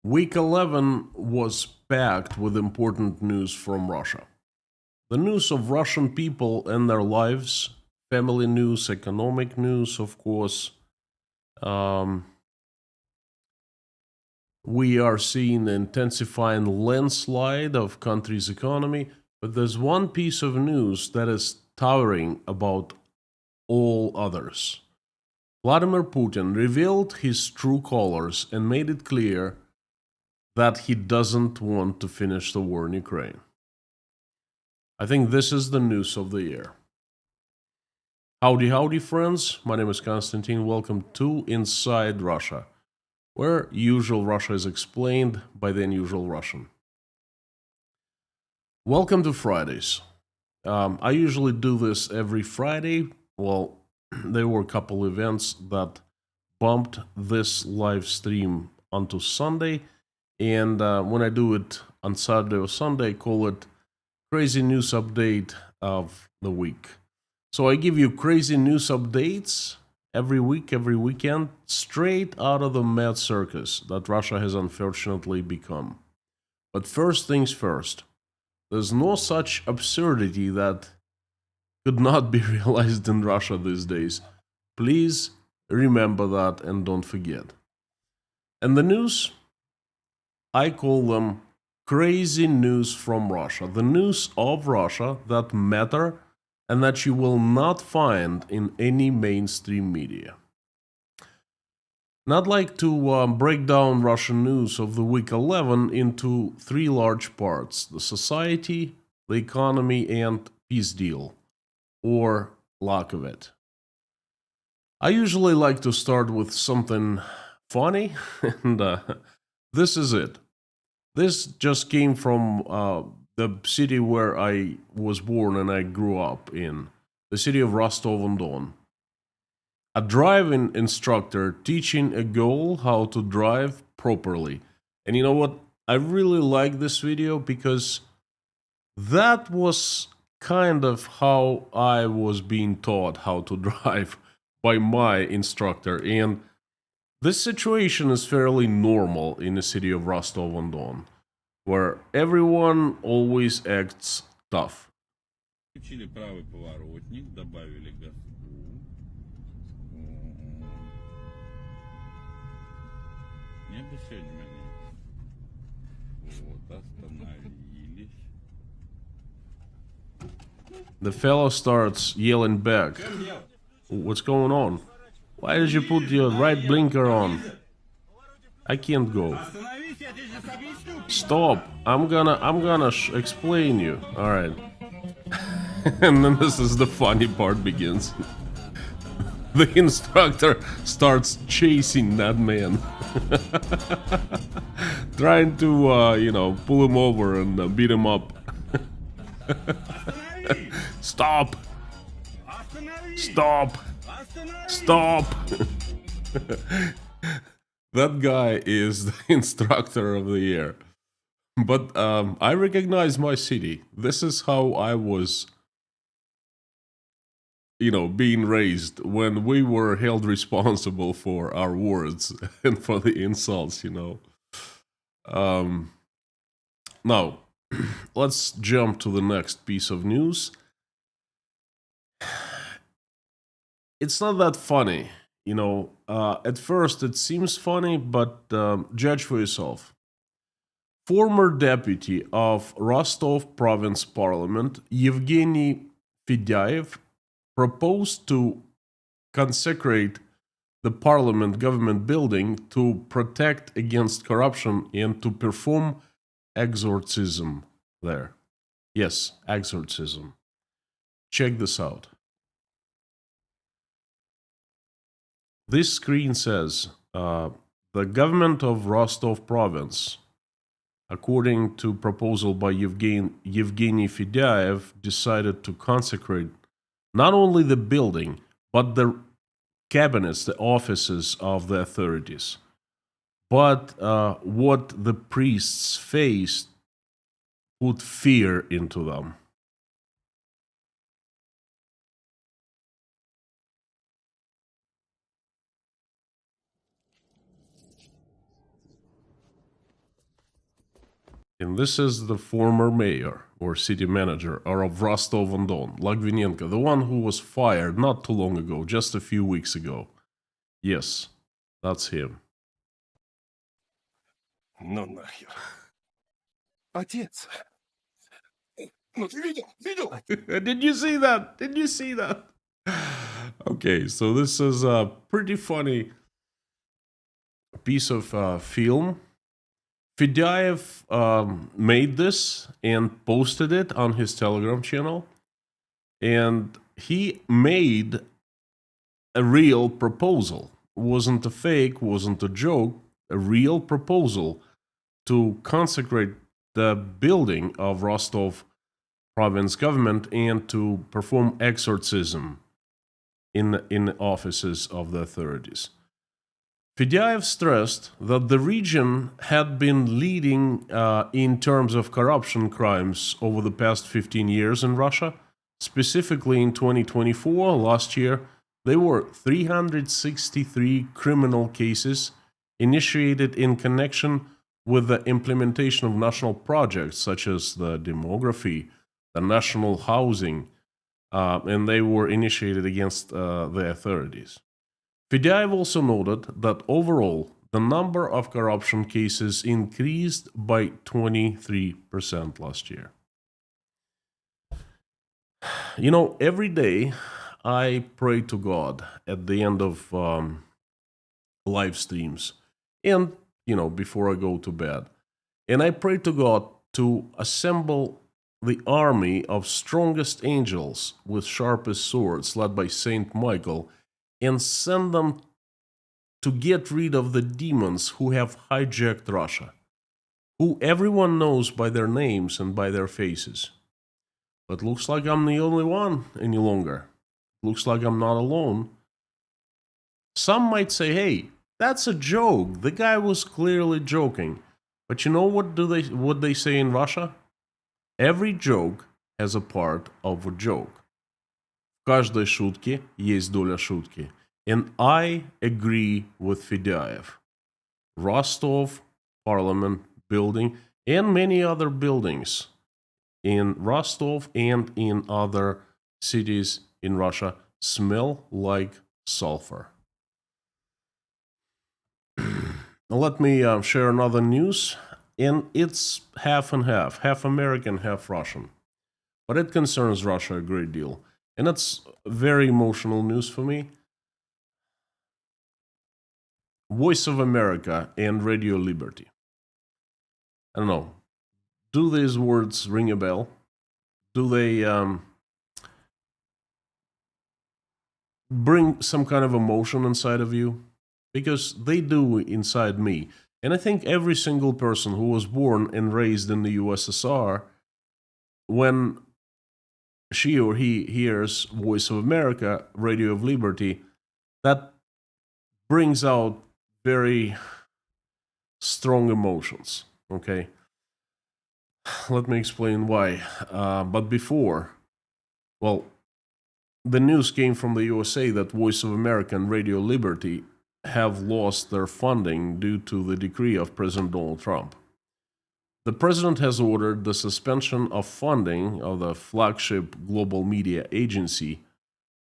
Week 11 was packed with important news from Russia. The news of Russian people and their lives, family news, economic news, of course. Um, we are seeing an intensifying landslide of country's economy, but there's one piece of news that is towering about all others. Vladimir Putin revealed his true colors and made it clear that he doesn't want to finish the war in Ukraine. I think this is the news of the year. Howdy, howdy, friends. My name is Konstantin. Welcome to Inside Russia, where usual Russia is explained by the unusual Russian. Welcome to Fridays. I usually do this every Friday. Well, there were a couple events that bumped this live stream onto Sunday. And when I do it on Saturday or Sunday, I call it Crazy News Update of the Week. So I give you crazy news updates every week, every weekend, straight out of the mad circus that Russia has unfortunately become. But first things first, there's no such absurdity that could not be realized in Russia these days. Please remember that and don't forget. And the news, I call them crazy news from Russia. The news of Russia that matter and that you will not find in any mainstream media. And I'd like to break down Russian news of the week 11 into three large parts: the society, the economy, and peace deal, or lack of it. I usually like to start with something funny, and this is it. This just came from the city where I was born and I grew up in, the city of Rostov-on-Don. A driving instructor teaching a girl how to drive properly. And you know what? I really like this video because that was kind of how I was being taught how to drive by my instructor. And this situation is fairly normal in the city of Rostov-on-Don, where everyone always acts tough. Включили правый поворотник, добавили газку. Не обращай внимания. Вот, остановились. The fellow starts yelling back. What's going on? Why did you put your right blinker on? I can't go. Stop! I'm gonna explain you. All right. And then this is the funny part begins. The instructor starts chasing that man, trying to pull him over and beat him up. Stop! Stop! Stop! That guy is the instructor of the year. But I recognize my city. This is how I was, being raised when we were held responsible for our words and for the insults, Now, let's jump to the next piece of news. It's not that funny, at first it seems funny, but judge for yourself. Former deputy of Rostov province parliament, Evgeny Fedyaev, proposed to consecrate the parliament government building to protect against corruption and to perform exorcism there. Yes, exorcism. Check this out. This screen says the government of Rostov province, according to proposal by Evgeny Fedyaev, decided to consecrate not only the building, but the cabinets, the offices of the authorities. But what the priests faced put fear into them. And this is the former mayor or city manager of Rostov-on-Don, Lagvinenko, the one who was fired not too long ago, just a few weeks ago. Yes, that's him. Ну нахер. Отец. Ну ты видел? Did you see that? Did you see that? Okay, so this is a pretty funny piece of film. Fedyaev made this and posted it on his Telegram channel. And he made a real proposal. Wasn't a fake, wasn't a joke, a real proposal to consecrate the building of Rostov province government and to perform exorcism in the offices of the authorities. Fedyaev stressed that the region had been leading in terms of corruption crimes over the past 15 years in Russia. Specifically in 2024, last year, there were 363 criminal cases initiated in connection with the implementation of national projects such as the demography, the national housing, and they were initiated against the authorities. Fedyaev also noted that overall, the number of corruption cases increased by 23% last year. You know, every day I pray to God at the end of live streams and, you know, before I go to bed. And I pray to God to assemble the army of strongest angels with sharpest swords led by Saint Michael and send them to get rid of the demons who have hijacked Russia, who everyone knows by their names and by their faces. But looks like I'm the only one any longer. Looks like I'm not alone. Some might say, hey, that's a joke. The guy was clearly joking. But you know what they say in Russia? Every joke has a part of a joke. В каждой шутке есть доля шутки. And I agree with Fedyaev. Rostov Parliament building and many other buildings in Rostov and in other cities in Russia smell like sulfur. Let me share another news, and it's half and half American, half Russian. But it concerns Russia a great deal, and it's very emotional news for me. Voice of America and Radio Liberty. I don't know. Do these words ring a bell? Do they bring some kind of emotion inside of you? Because they do inside me. And I think every single person who was born and raised in the USSR, when she or he hears Voice of America, Radio of Liberty, that brings out very strong emotions, okay? Let me explain why. But before, well, the news came from the USA that Voice of America and Radio Liberty have lost their funding due to the decree of President Donald Trump. The president has ordered the suspension of funding of the flagship global media agency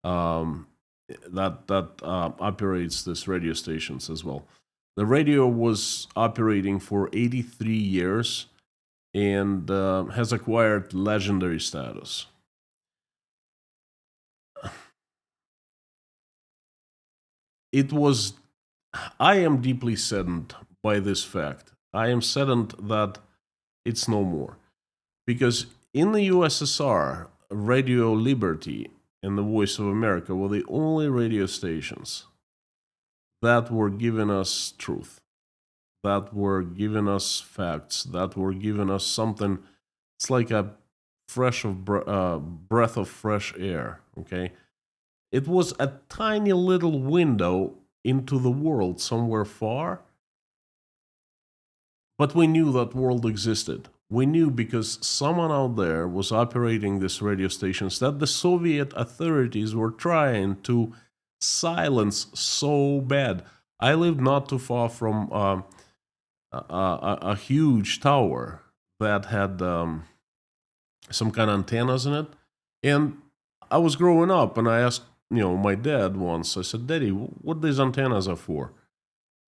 that operates these radio stations as well. The radio was operating for 83 years and has acquired legendary status. I am deeply saddened by this fact. I am saddened that it's no more. Because in the USSR, Radio Liberty and the Voice of America were the only radio stations that were giving us truth, that were giving us facts, that were giving us something. It's like a breath of fresh air, okay? It was a tiny little window into the world somewhere far, but we knew that world existed. We knew because someone out there was operating these radio stations that the Soviet authorities were trying to silence so bad. I lived not too far from a huge tower that had some kind of antennas in it. And I was growing up, and I asked, my dad once. I said, "Daddy, what these antennas are for?"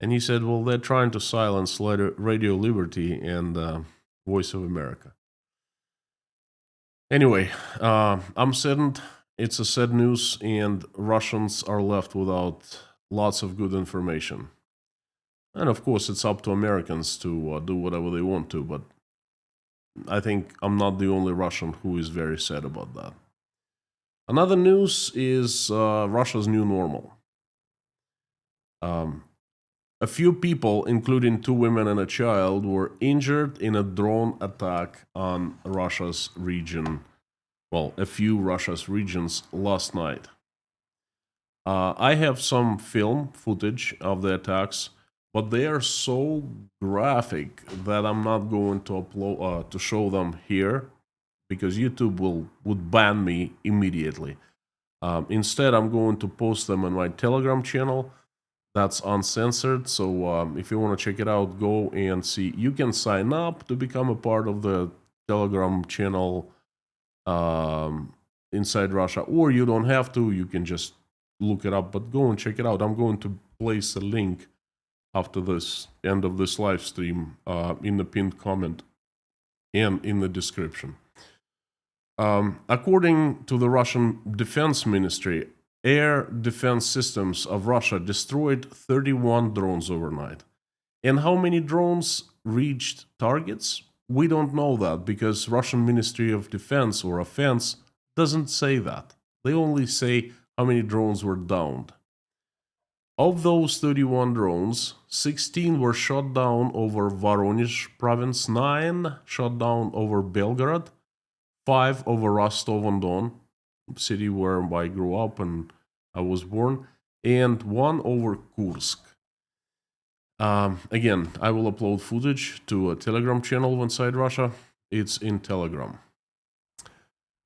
And he said, "Well, they're trying to silence Radio Liberty and Voice of America." Anyway, I'm saddened. It's a sad news, and Russians are left without lots of good information. And of course, it's up to Americans to do whatever they want to, but I think I'm not the only Russian who is very sad about that. Another news is Russia's new normal. A few people, including 2 women and a child, were injured in a drone attack on Russia's region. Well, a few Russia's regions last night. I have some film footage of the attacks, but they are so graphic that I'm not going to upload to show them here, because YouTube would ban me immediately. Instead, I'm going to post them on my Telegram channel. That's uncensored, so if you want to check it out, go and see. You can sign up to become a part of the Telegram channel inside Russia, or you don't have to. You can just look it up, but go and check it out. I'm going to place a link after this end of this live stream in the pinned comment and in the description. According to the Russian Defense Ministry, air defense systems of Russia destroyed 31 drones overnight. And how many drones reached targets? We don't know that, because Russian Ministry of Defense or Offense doesn't say that. They only say how many drones were downed. Of those 31 drones, 16 were shot down over Voronezh province, 9 shot down over Belgorod, 5 over Rostov-on-Don, city where I grew up and I was born, and 1 over Kursk. Again, I will upload footage to a Telegram channel inside Russia. It's in Telegram.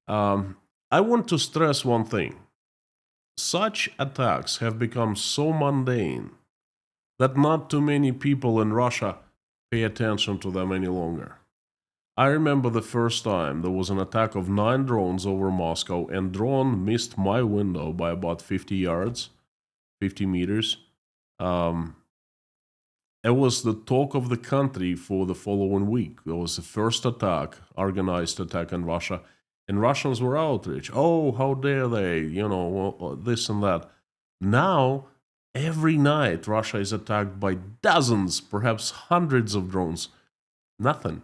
I want to stress one thing. Such attacks have become so mundane that not too many people in Russia pay attention to them any longer. I remember the first time there was an attack of 9 drones over Moscow, and drone missed my window by about 50 yards, 50 meters. It was the talk of the country for the following week. There was the first attack, organized attack in Russia, and Russians were outraged. Oh, how dare they, this and that. Now, every night, Russia is attacked by dozens, perhaps hundreds of drones. Nothing.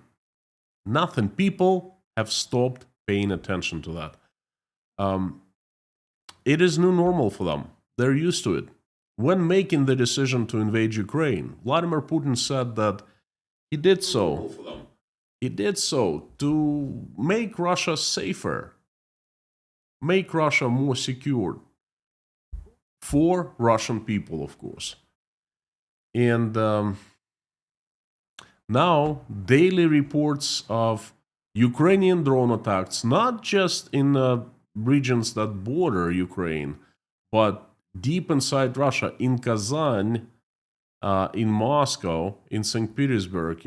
People have stopped paying attention to that. It is new normal for them. They're used to it. When making the decision to invade Ukraine, Vladimir Putin said that he did so. He did so to make Russia safer, make Russia more secure for Russian people, of course. And now, daily reports of Ukrainian drone attacks, not just in regions that border Ukraine, but deep inside Russia, in Kazan, in Moscow, in St. Petersburg,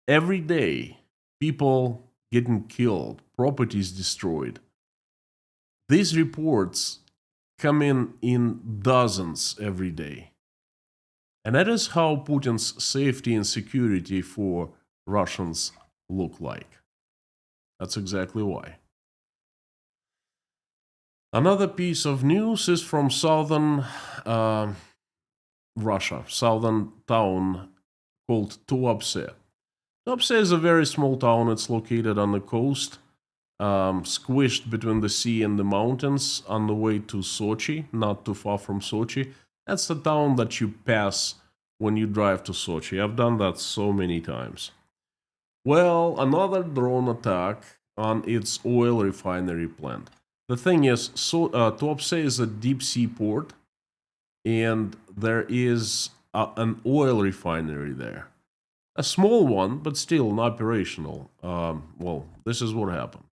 every day, people getting killed, properties destroyed. These reports come in dozens every day. And that is how Putin's safety and security for Russians look like. That's exactly why. Another piece of news is from southern Russia, southern town called Tuapse. Tuapse is a very small town. It's located on the coast, squished between the sea and the mountains on the way to Sochi, not too far from Sochi. That's the town that you pass when you drive to Sochi. I've done that so many times. Well, another drone attack on its oil refinery plant. The thing is, Tuapse is a deep sea port, and there is an oil refinery there. A small one, but still not operational. Well, this is what happened.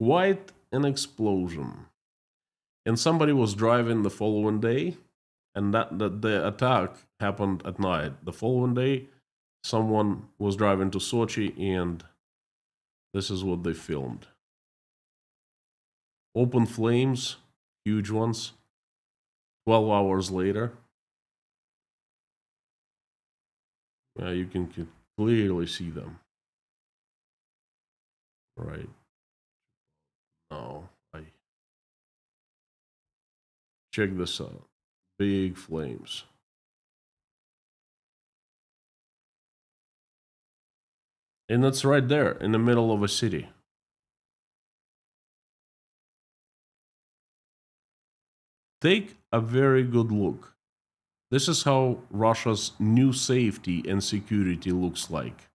Quite an explosion. And somebody was driving the following day, and that the attack happened at night. The following day, someone was driving to Sochi, and this is what they filmed. Open flames, huge ones. 12 hours later, you can clearly see them. Right now, I check this out. Big flames. And it's right there in the middle of a city. Take a very good look. This is how Russia's new safety and security looks like.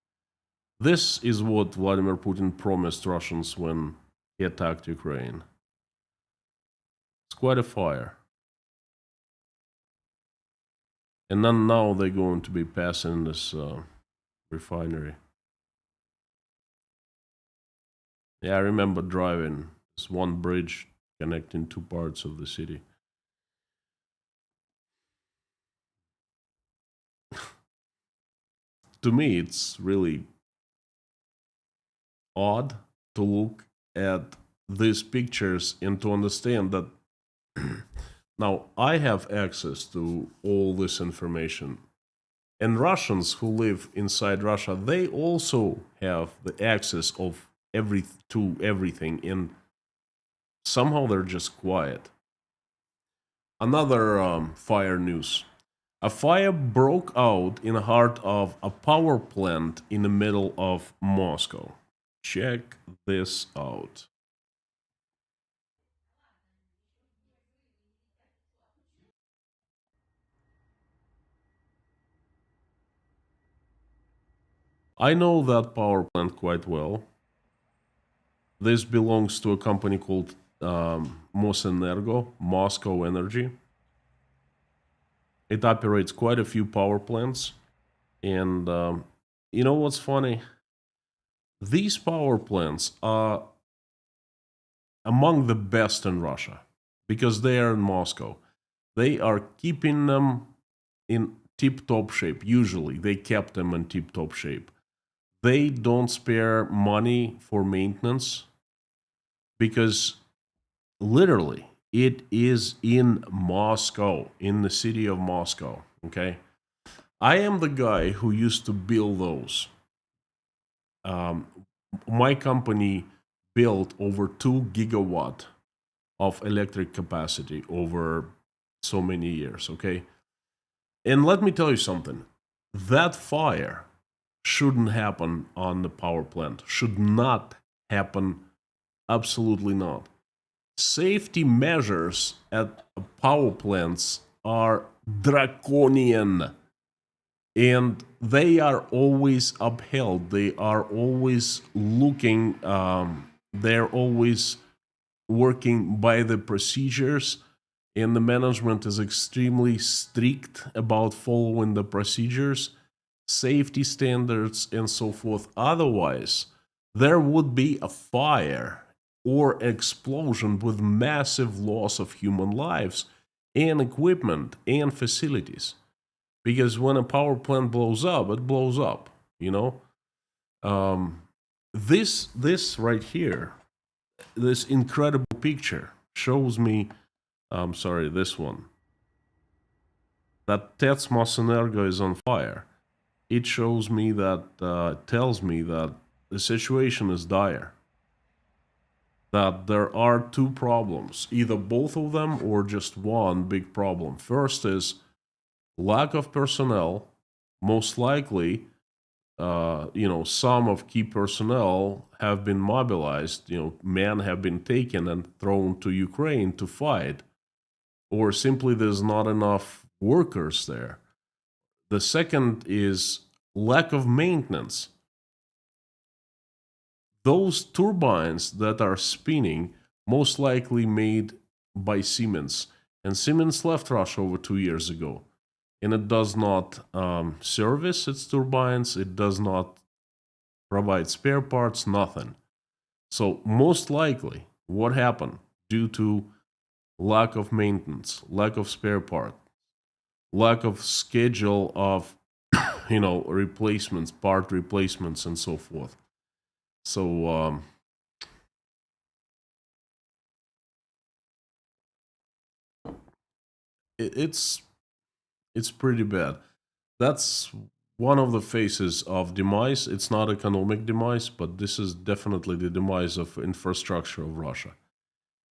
This is what Vladimir Putin promised Russians when he attacked Ukraine. It's quite a fire. And then now they're going to be passing this refinery. Yeah, I remember driving this one bridge connecting two parts of the city. To me, it's really odd to look at these pictures and to understand that now I have access to all this information. And Russians who live inside Russia, they also have the access of to everything, and somehow they're just quiet. Another fire news. A fire broke out in the heart of a power plant in the middle of Moscow. Check this out. I know that power plant quite well. This belongs to a company called Mosenergo, Moscow Energy. It operates quite a few power plants. And you know what's funny? These power plants are among the best in Russia because they are in Moscow. They are keeping them in tip-top shape. Usually, they kept them in tip-top shape. They don't spare money for maintenance because literally it is in Moscow, in the city of Moscow. Okay, I am the guy who used to build those. My company built over 2 gigawatt of electric capacity over so many years. Okay, and let me tell you something. That fire shouldn't happen on the power plant. Should not happen. Absolutely not. Safety measures at power plants are draconian, and they are always upheld. They are always looking, they're always working by the procedures, and the management is extremely strict about following the procedures, safety standards, and so forth. Otherwise, there would be a fire or explosion with massive loss of human lives and equipment and facilities. Because when a power plant blows up, it blows up. You know, this right here, this incredible picture shows me. Sorry, this one. That Tets Mosenergo is on fire. It shows me that, tells me that the situation is dire. That there are two problems, either both of them or just one big problem. First is lack of personnel. Most likely, some of key personnel have been mobilized. Men have been taken and thrown to Ukraine to fight, or simply there's not enough workers there. The second is lack of maintenance. Those turbines that are spinning, most likely made by Siemens, and Siemens left Russia over 2 years ago, and it does not service its turbines, it does not provide spare parts, nothing. So most likely, what happened due to lack of maintenance, lack of spare part, lack of schedule of replacements, part replacements, and so forth. So it's pretty bad. That's one of the phases of demise. It's not economic demise, but this is definitely the demise of infrastructure of Russia.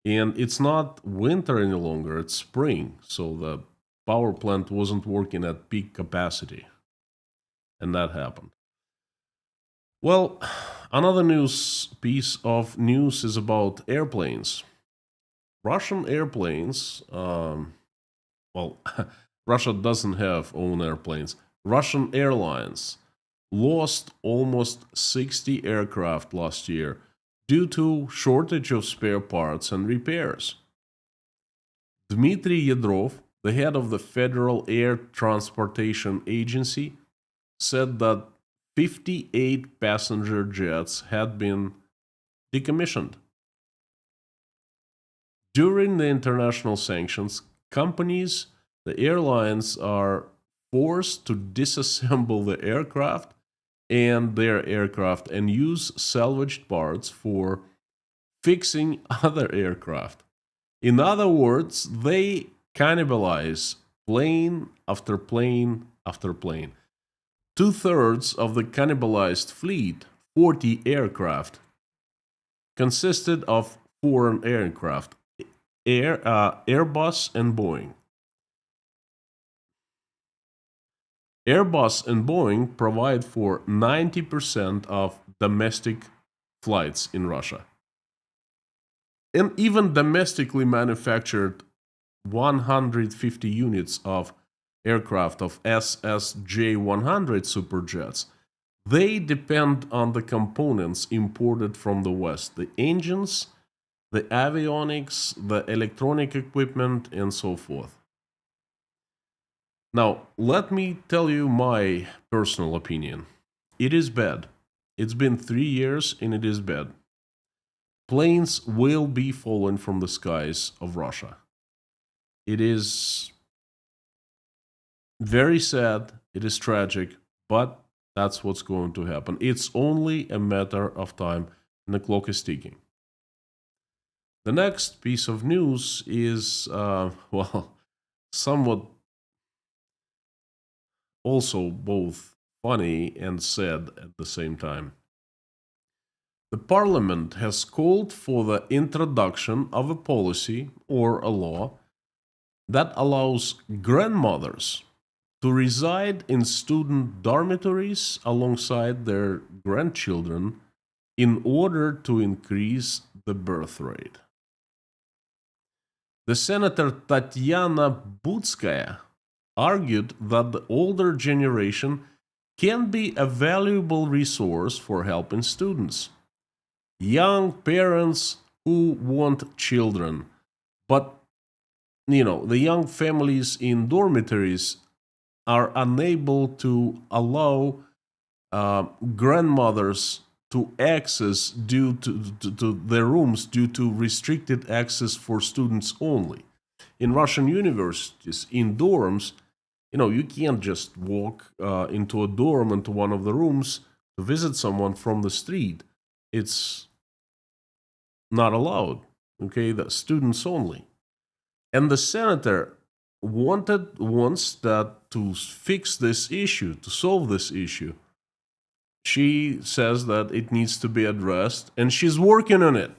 And it's not winter any longer, it's spring. So the power plant wasn't working at peak capacity. And that happened. Well, another piece of news is about airplanes. Russian airplanes, well, Russia doesn't have own airplanes. Russian airlines lost almost 60 aircraft last year due to shortage of spare parts and repairs. Dmitry Yedrov, the head of the Federal Air Transportation Agency, said that 58 passenger jets had been decommissioned. During the international sanctions, companies, the airlines are forced to disassemble the aircraft and their aircraft and use salvaged parts for fixing other aircraft. In other words, they cannibalize plane after plane after plane. 2/3 of the cannibalized fleet, 40 aircraft, consisted of foreign aircraft, Airbus and Boeing. Airbus and Boeing provide for 90% of domestic flights in Russia. And even domestically manufactured 150 units of aircraft of SSJ-100 superjets, they depend on the components imported from the West, the engines, the avionics, the electronic equipment, and so forth. Now, let me tell you my personal opinion. It is bad. It's been 3 years and it is bad. Planes will be falling from the skies of Russia. It is very sad, it is tragic, but that's what's going to happen. It's only a matter of time, and the clock is ticking. The next piece of news is, well, somewhat also both funny and sad at the same time. The parliament has called for the introduction of a policy or a law that allows grandmothers to reside in student dormitories alongside their grandchildren in order to increase the birth rate. The Senator Tatiana Butskaya argued that the older generation can be a valuable resource for helping students. Young parents who want children, but the young families in dormitories are unable to allow grandmothers to access due to their rooms due to restricted access for students only. In Russian universities, in dorms, you can't just walk into a dorm, into one of the rooms to visit someone from the street. It's not allowed. Okay, the students only. And the senator wants that to fix this issue, to solve this issue. She says that it needs to be addressed, and she's working on it.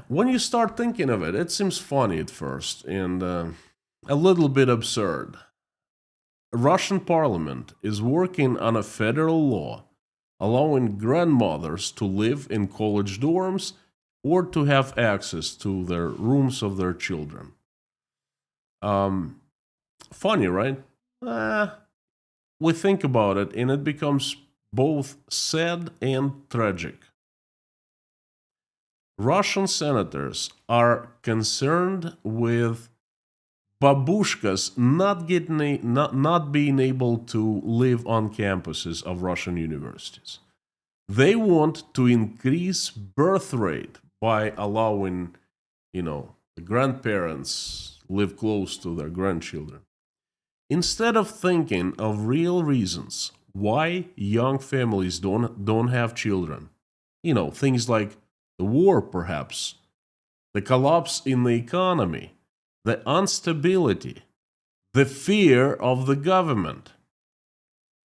When you start thinking of it, it seems funny at first and a little bit absurd. Russian parliament is working on a federal law allowing grandmothers to live in college dorms or to have access to their rooms of their children. Funny, right? We think about it, and it becomes both sad and tragic. Russian senators are concerned with babushkas not being able to live on campuses of Russian universities. They want to increase birth rate by allowing, the grandparents live close to their grandchildren. Instead of thinking of real reasons why young families don't have children, things like the war perhaps, the collapse in the economy, the instability, the fear of the government,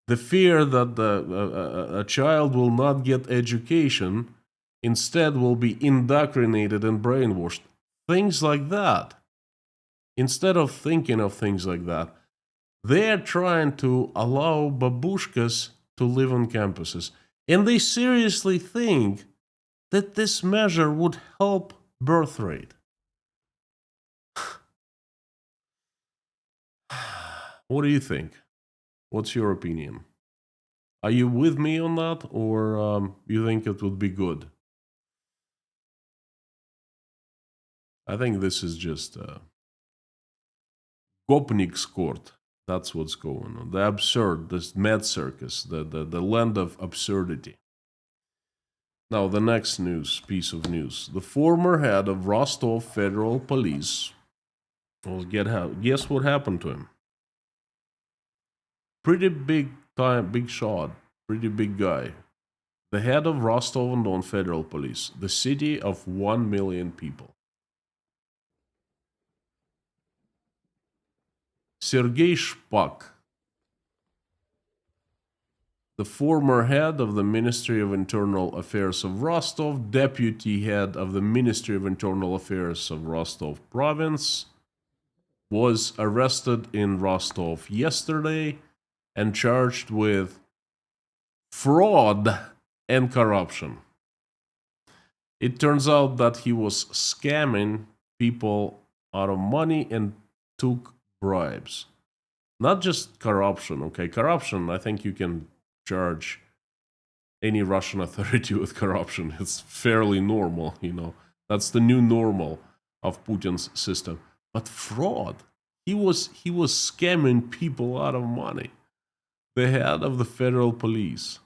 the fear that a child will not get education, instead will be indoctrinated and brainwashed. Things like that. Instead of thinking of things like that, they're trying to allow babushkas to live on campuses. And they seriously think that this measure would help birth rate. What do you think? What's your opinion? Are you with me on that, or you think it would be good? I think this is just Gopnik's court. That's what's going on. The absurd, this mad circus, the land of absurdity. Now, the next piece of news. The former head of Rostov Federal Police, well, guess what happened to him? Pretty big shot, pretty big guy. The head of Rostov-on-Don Federal Police, the city of 1 million people. Sergei Shpak, the former head of the Ministry of Internal Affairs of Rostov, deputy head of the Ministry of Internal Affairs of Rostov province, was arrested in Rostov yesterday and charged with fraud and corruption. It turns out that he was scamming people out of money and took bribes. Not just corruption, okay? Corruption, I think you can charge any Russian authority with corruption. It's fairly normal, That's the new normal of Putin's system. But fraud, he was scamming people out of money. The head of the federal police.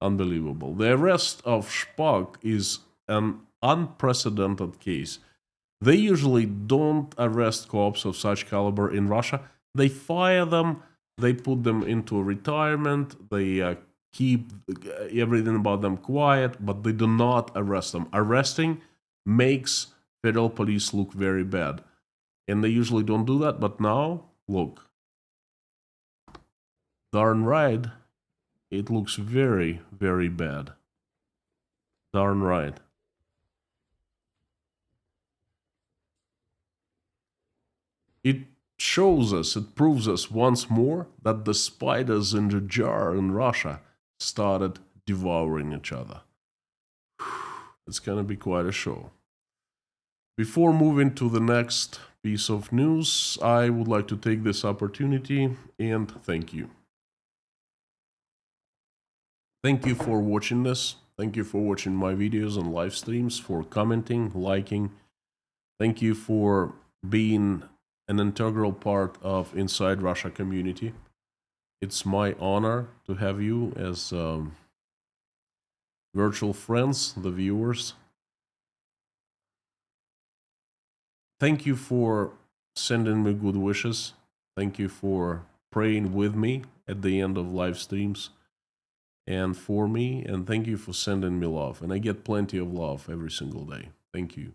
Unbelievable. The arrest of Shpak is an unprecedented case. They usually don't arrest cops of such caliber in Russia. They fire them, they put them into retirement, they keep everything about them quiet, but they do not arrest them. Arresting makes federal police look very bad. And they usually don't do that, but now, look. Darn right, it looks very, very bad. Darn right. It shows us, it proves us once more that the spiders in the jar in Russia started devouring each other. It's gonna be quite a show. Before moving to the next piece of news, I would like to take this opportunity and thank you. Thank you for watching this. Thank you for watching my videos and live streams, for commenting, liking. Thank you for being an integral part of Inside Russia community. It's my honor to have you as virtual friends, the viewers. Thank you for sending me good wishes. Thank you for praying with me at the end of live streams and for me. And thank you for sending me love. And I get plenty of love every single day. Thank you.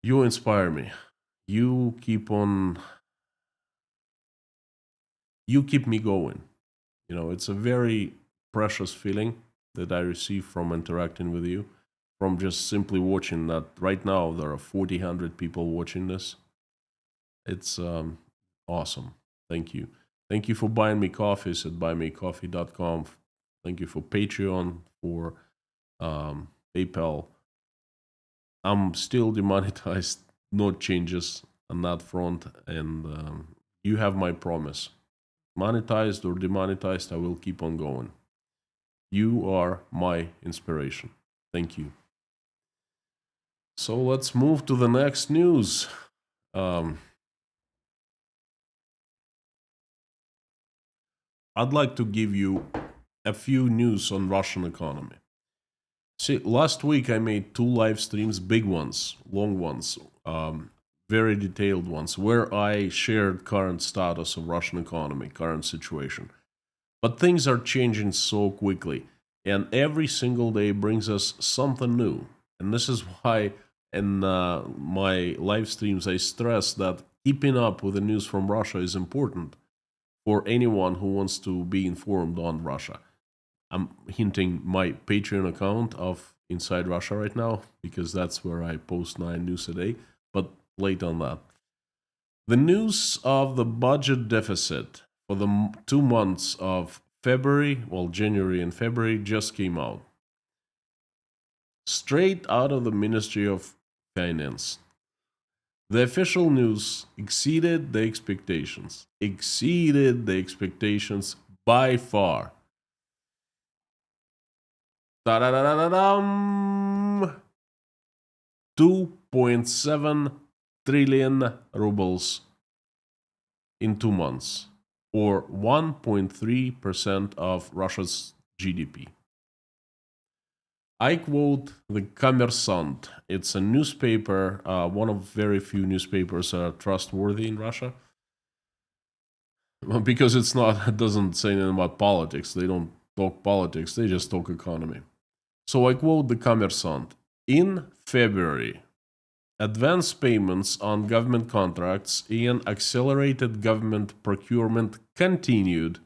You inspire me. You keep me going. It's a very precious feeling that I receive from interacting with you, from just simply watching that. Right now, there are 4,000 people watching this. It's awesome. Thank you. Thank you for buying me coffees at buymecoffee.com. Thank you for Patreon, for PayPal. I'm still demonetized, no changes on that front, and you have my promise. Monetized or demonetized, I will keep on going. You are my inspiration. Thank you. So let's move to the next news. I'd like to give you a few news on Russian economy. See, last week I made 2 live streams, big ones, long ones, very detailed ones, where I shared current status of Russian economy, current situation. But things are changing so quickly, and every single day brings us something new. And this is why in my live streams I stress that keeping up with the news from Russia is important for anyone who wants to be informed on Russia. I'm hinting my Patreon account of Inside Russia right now because that's where I post 9 news a day, but late on that. The news of the budget deficit for the 2 months of February, well, January and February, just came out. Straight out of the Ministry of Finance. The official news exceeded the expectations. Exceeded the expectations by far. Da-da-da-da-dum! 2.7 trillion rubles in 2 months, or 1.3% of Russia's GDP. I quote the Kommersant. It's a newspaper, one of very few newspapers that are trustworthy in Russia. Because it doesn't say anything about politics. They don't talk politics, they just talk economy. So I quote the Kommersant. In February, advance payments on government contracts and accelerated government procurement continued,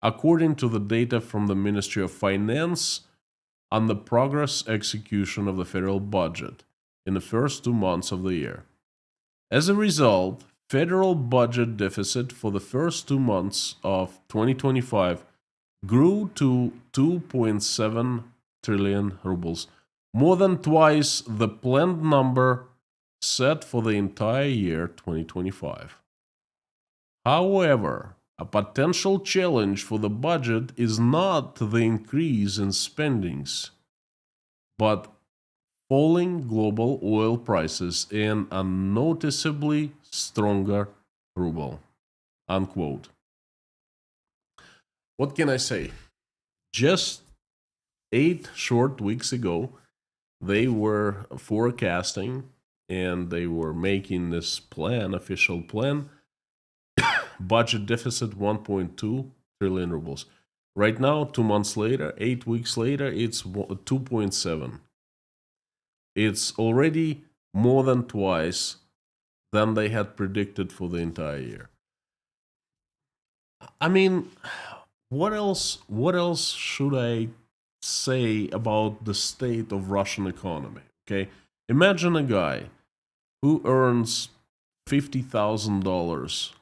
according to the data from the Ministry of Finance on the progress execution of the federal budget in the first 2 months of the year. As a result, federal budget deficit for the first 2 months of 2025 grew to 2.7 trillion rubles, more than twice the planned number set for the entire year 2025. However, a potential challenge for the budget is not the increase in spendings, but falling global oil prices and a noticeably stronger ruble. Unquote. What can I say? Just 8 short weeks ago, they were forecasting and they were making this plan, official plan, budget deficit 1.2 trillion rubles. Right now, 2 months later, 8 weeks later, it's 2.7. It's already more than twice than they had predicted for the entire year. I mean, what else should I say about the state of Russian economy? Okay, imagine a guy who earns $50,000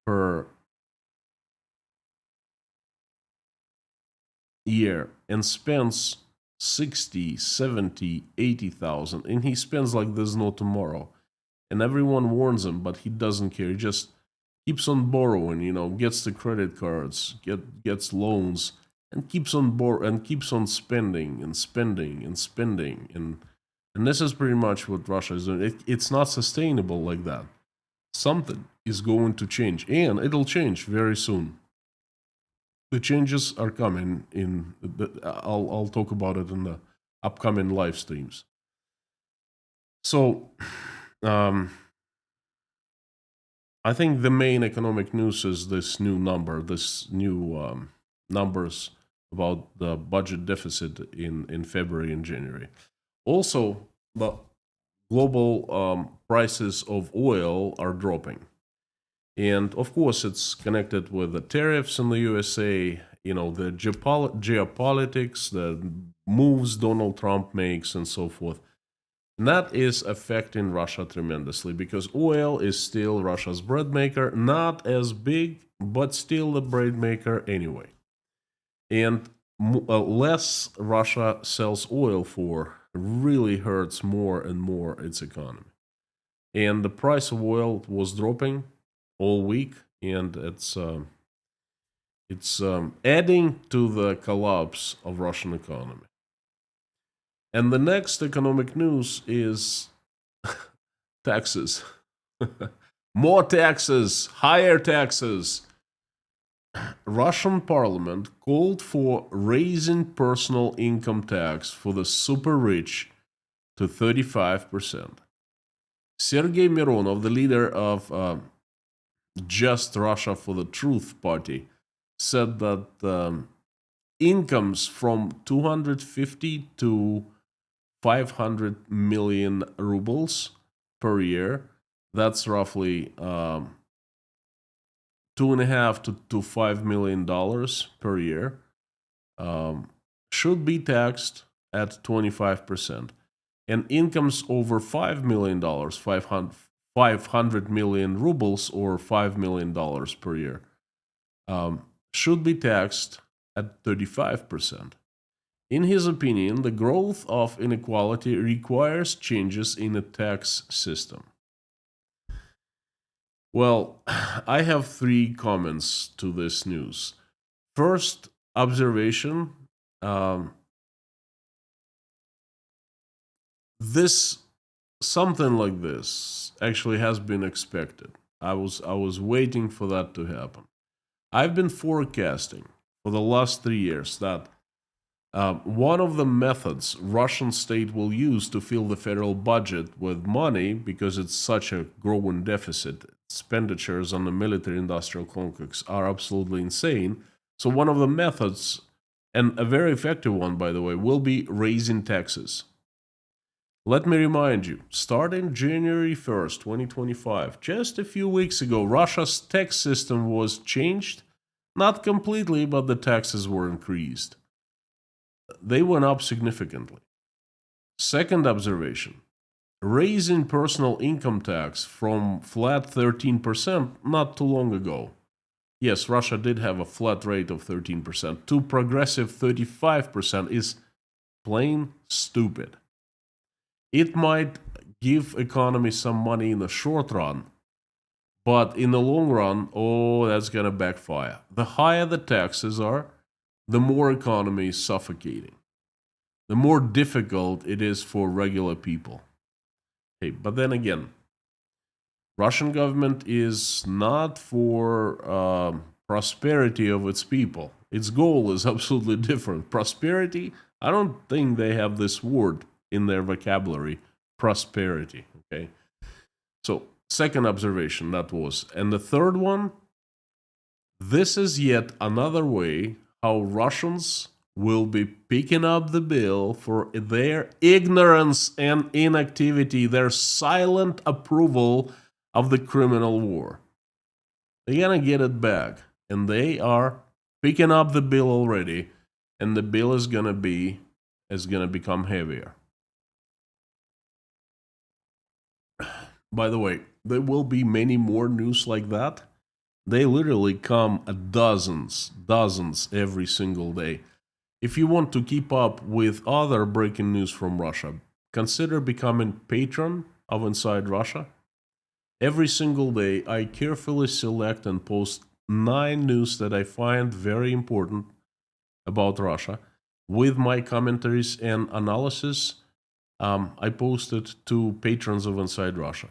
per year and spends 60, 70, 80,000, and he spends like there's no tomorrow. And everyone warns him, but he doesn't care. He just keeps on borrowing, gets the credit cards, gets loans, and keeps on spending and spending and spending. And this is pretty much what Russia is doing. It's not sustainable like that. Something is going to change, and it'll change very soon. The changes are coming I'll talk about it in the upcoming live streams. So, I think the main economic news is this new numbers about the budget deficit in February and January. Also, the global prices of oil are dropping. And of course, it's connected with the tariffs in the USA, the geopolitics, the moves Donald Trump makes, and so forth. And that is affecting Russia tremendously because oil is still Russia's bread maker, not as big, but still the bread maker anyway. And less Russia sells oil for really hurts more and more its economy. And the price of oil was dropping all week, and it's adding to the collapse of Russian economy. And the next economic news is taxes. More taxes, higher taxes. Russian parliament called for raising personal income tax for the super rich to 35%. Sergei Mironov, the leader of Just Russia for the Truth party, said that incomes from 250 to 500 million rubles per year, that's roughly $2.5 to $5 million per year, should be taxed at 25%. And incomes over $5 million, 500 million rubles or $5 million per year, should be taxed at 35%. In his opinion, the growth of inequality requires changes in the tax system. Well, I have 3 comments to this news. First observation, this something like this actually has been expected. I was waiting for that to happen. I've been forecasting for the last 3 years that one of the methods Russian state will use to fill the federal budget with money, because it's such a growing deficit, expenditures on the military-industrial complex are absolutely insane. So one of the methods, and a very effective one, by the way, will be raising taxes. Let me remind you, starting January 1st, 2025, just a few weeks ago, Russia's tax system was changed. Not completely, but the taxes were increased. They went up significantly. Second observation, raising personal income tax from flat 13% not too long ago. Yes, Russia did have a flat rate of 13%. To progressive 35% is plain stupid. It might give economy some money in the short run, but in the long run, that's going to backfire. The higher the taxes are, the more economy is suffocating. The more difficult it is for regular people. Hey, but then again, Russian government is not for prosperity of its people. Its goal is absolutely different. Prosperity, I don't think they have this word in their vocabulary, prosperity, okay? So, second observation, that was. And the third one, this is yet another way how Russians will be picking up the bill for their ignorance and inactivity, their silent approval of the criminal war. They're gonna get it back, and they are picking up the bill already, and the bill is gonna become heavier. By the way, there will be many more news like that. They literally come at dozens every single day. If you want to keep up with other breaking news from Russia, consider becoming patron of Inside Russia. Every single day, I carefully select and post 9 news that I find very important about Russia with my commentaries and analysis. I post it to patrons of Inside Russia.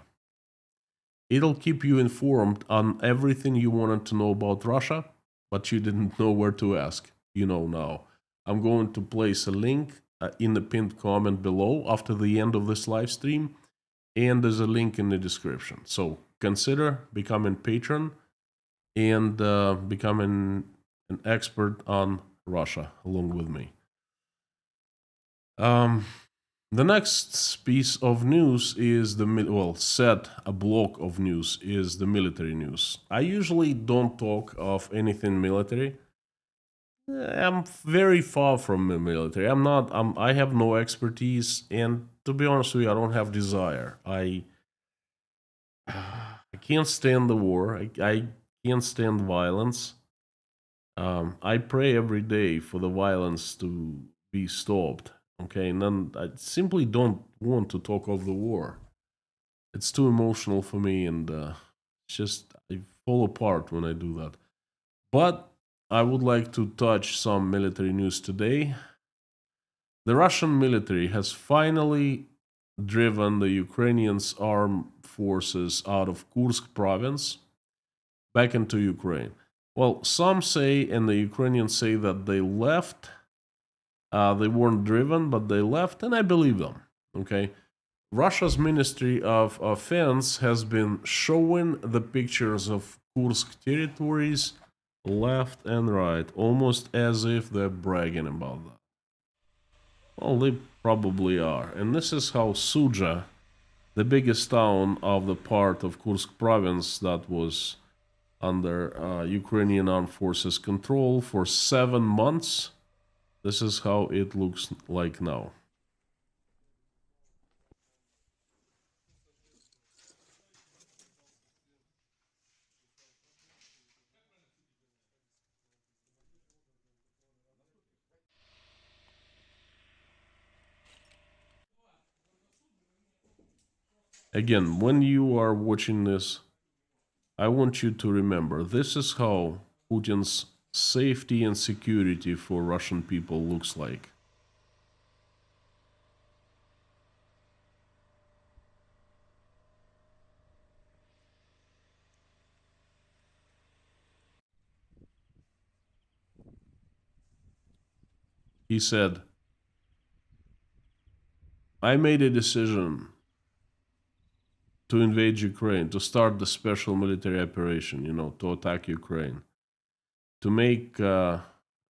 It'll keep you informed on everything you wanted to know about Russia, but you didn't know where to ask. You know now. I'm going to place a link in the pinned comment below after the end of this live stream, and there's a link in the description. So consider becoming patron and becoming an expert on Russia along with me. The next piece of news is a block of news is the military news. I usually don't talk of anything military. I'm very far from the military. I have no expertise, and to be honest with you, I don't have desire. I can't stand the war. I can't stand violence. I pray every day for the violence to be stopped. Okay, and then I simply don't want to talk of the war. It's too emotional for me, and I fall apart when I do that. But I would like to touch some military news today. The Russian military has finally driven the Ukrainians' armed forces out of Kursk province back into Ukraine. Well, some say, and the Ukrainians say that they left. They weren't driven, but they left, and I believe them. Okay. Russia's Ministry of Defense has been showing the pictures of Kursk territories left and right, almost as if they're bragging about that. Well, they probably are. And this is how Suja, the biggest town of the part of Kursk province that was under Ukrainian armed forces control for 7 months, this is how it looks like now. Again, when you are watching this, I want you to remember this is how Putin's safety and security for Russian people looks like. He said, I made a decision to invade Ukraine, to start the special military operation, to attack Ukraine, to make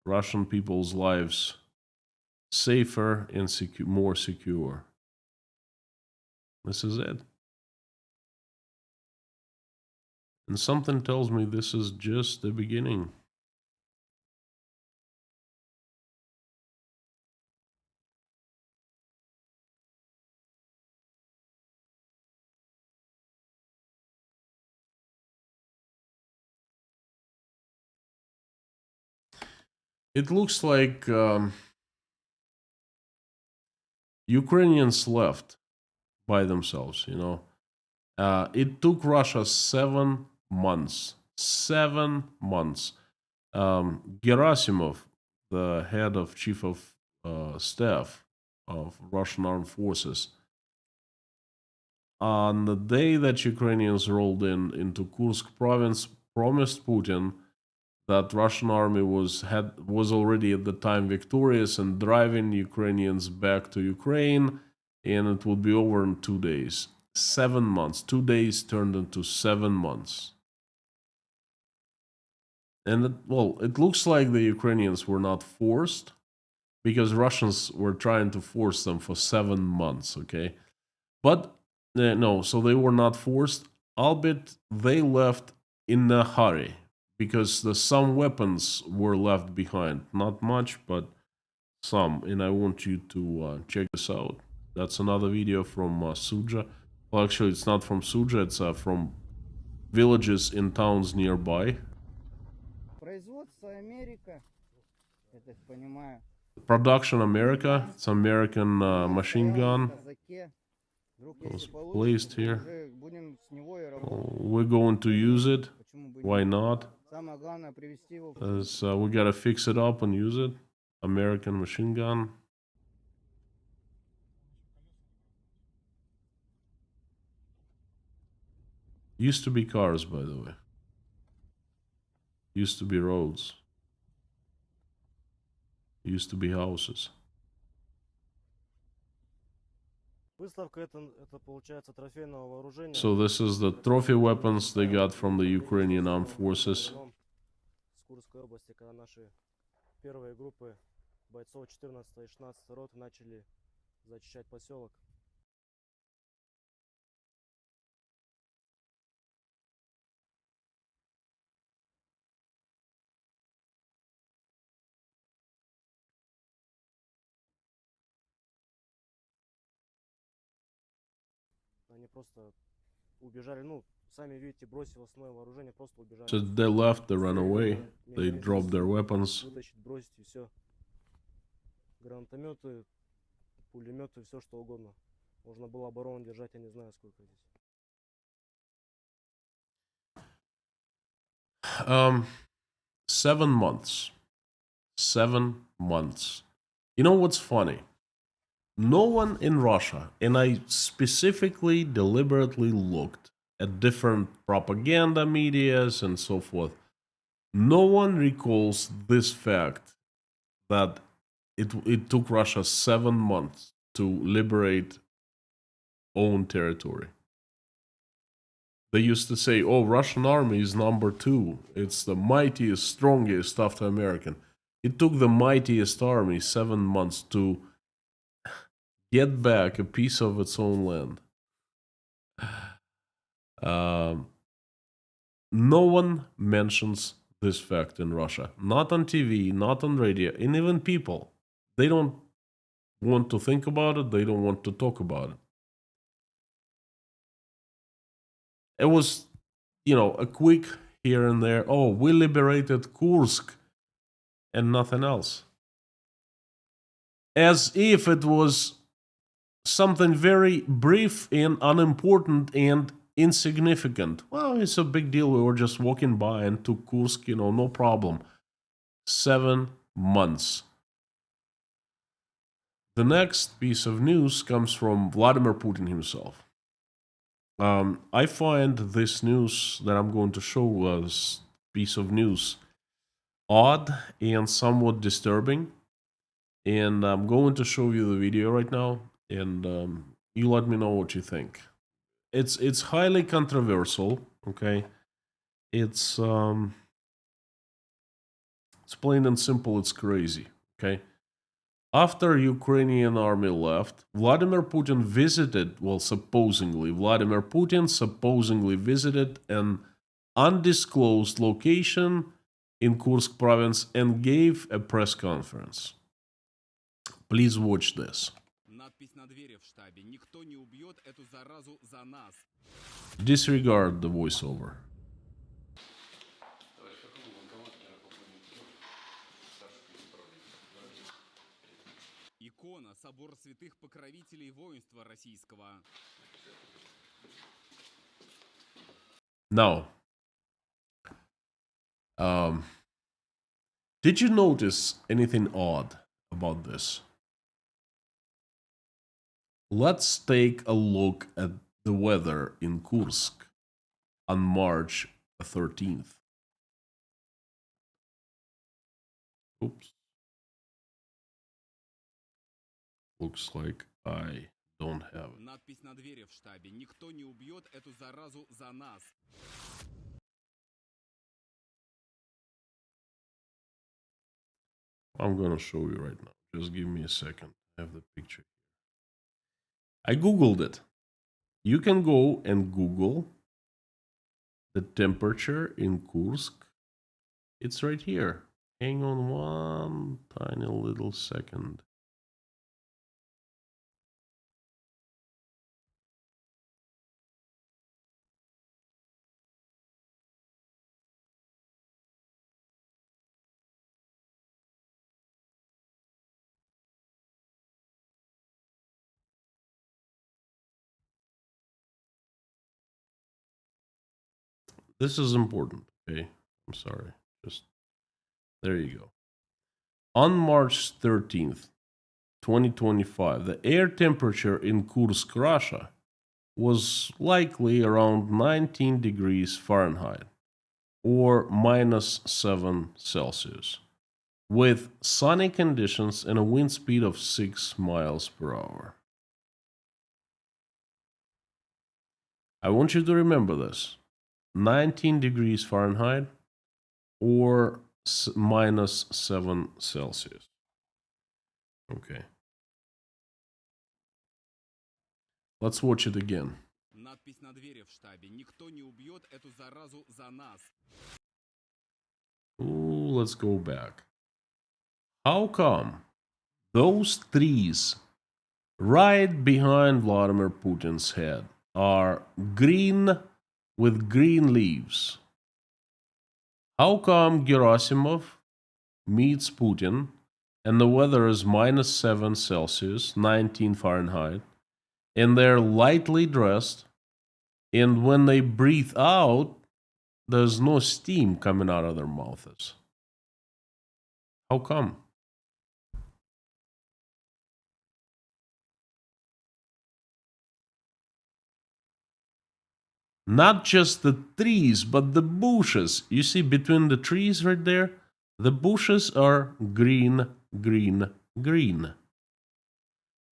Russian people's lives safer and more secure. This is it. And something tells me this is just the beginning. It looks like Ukrainians left by themselves, it took Russia 7 months. 7 months. Gerasimov, the head of chief of staff of Russian armed forces, on the day that Ukrainians rolled into Kursk province, promised Putin that Russian army was already at the time victorious and driving Ukrainians back to Ukraine, and it would be over in 2 days. 7 months. 2 days turned into 7 months. And it looks like the Ukrainians were not forced, because Russians were trying to force them for 7 months, okay? But no, so they were not forced, albeit they left in a hurry, because some weapons were left behind. Not much, but some. And I want you to check this out. That's another video from Suja. Well, actually, it's not from Suja, it's from villages in towns nearby. Production America. It's American machine gun. Was placed here. We're going to use it. Why not? We gotta fix it up and use it. American machine gun. Used to be cars, by the way. Used to be roads. Used to be houses. So this is the trophy weapons they got from the Ukrainian armed forces. So they left, they ran away, they dropped their weapons. Um, 7 months. 7 months. You know what's funny? No one in Russia, and I specifically deliberately looked at different propaganda medias and so forth, No one recalls this fact that it took Russia 7 months to liberate own territory. They used to say, oh, Russian army is number 2. It's the mightiest, strongest after American. It took the mightiest army 7 months to get back a piece of its own land. No one mentions this fact in Russia. Not on TV, not on radio, and even people. They don't want to think about it. They don't want to talk about it. It was, a quick here and there. Oh, we liberated Kursk and nothing else. As if it was something very brief and unimportant and insignificant. Well, it's a big deal. We were just walking by and took Kursk, no problem. 7 months. The next piece of news comes from Vladimir Putin himself. I find this news that I'm going to show as piece of news odd and somewhat disturbing. And I'm going to show you the video right now, and you let me know what you think. It's highly controversial, okay? It's plain and simple, it's crazy, okay? After Ukrainian army left, Vladimir Putin supposedly visited an undisclosed location in Kursk province and gave a press conference. Please watch this. Disregard the voiceover. Икона, собор святых покровителей воинства российского. Now, did you notice anything odd about this? Let's take a look at the weather in Kursk on March 13th. Oops. Looks like I don't have it. Надпись на двери в штабе. Никто не убьет эту заразу за нас. I'm gonna show you right now. Just give me a second. I have the picture. I googled it. You can go and Google the temperature in Kursk. It's right here. Hang on one tiny little second. This is important, okay? I'm sorry. Just there you go. On March 13th, 2025, the air temperature in Kursk, Russia was likely around 19 degrees Fahrenheit or -7 Celsius, with sunny conditions and a wind speed of 6 miles per hour. I want you to remember this. 19 degrees Fahrenheit or -7 Celsius. Okay. Let's watch it again. Надпись на двери в штабе. Никто не убьет эту заразу за нас. Ooh, let's go back. How come those trees right behind Vladimir Putin's head are green with green leaves? How come Gerasimov meets Putin and the weather is -7 Celsius, 19 Fahrenheit, and they're lightly dressed, and when they breathe out, there's no steam coming out of their mouths? How come? Not just the trees, but the bushes. You see between the trees right there? The bushes are green, green, green.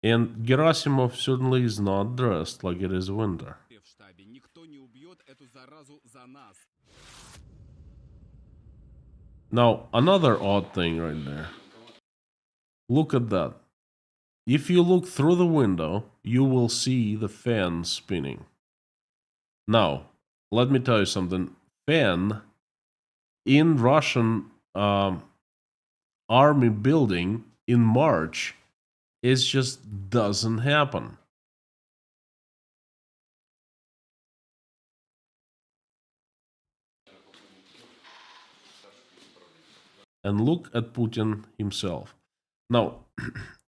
And Gerasimov certainly is not dressed like it is winter. В штабе никто не убьет эту заразу за нас. Now, another odd thing right there. Look at that. If you look through the window, you will see the fan spinning. Now, let me tell you something. Fan in Russian army building in March, it just doesn't happen. And look at Putin himself. Now,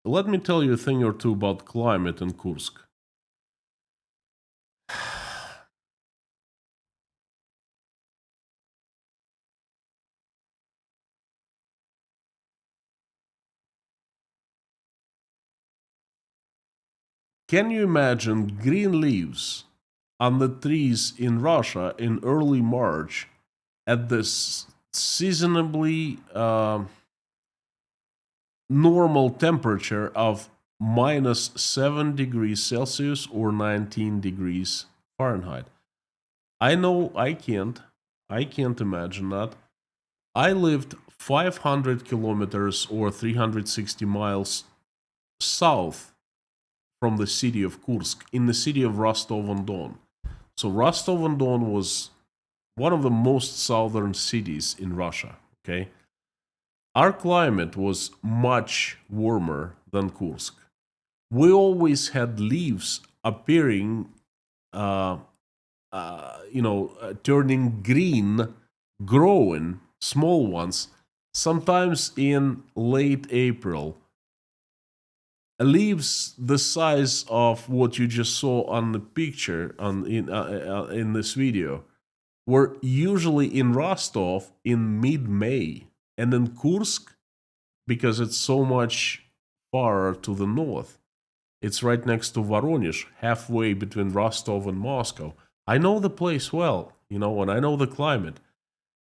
let me tell you a thing or two about climate in Kursk. Can you imagine green leaves on the trees in Russia in early March at this seasonably normal temperature of minus 7 degrees Celsius or 19 degrees Fahrenheit? I know I can't imagine that. I lived 500 kilometers or 360 miles south from the city of Kursk, in the city of Rostov-on-Don. So Rostov-on-Don was one of the most southern cities in Russia, okay? Our climate was much warmer than Kursk. We always had leaves appearing, turning green, growing, small ones, sometimes in late April. Leaves the size of what you just saw on the picture in this video were usually in Rostov in mid-May, and in Kursk, because it's so much far to the north, it's right next to Voronezh, halfway between Rostov and Moscow. I know the place well, and I know the climate.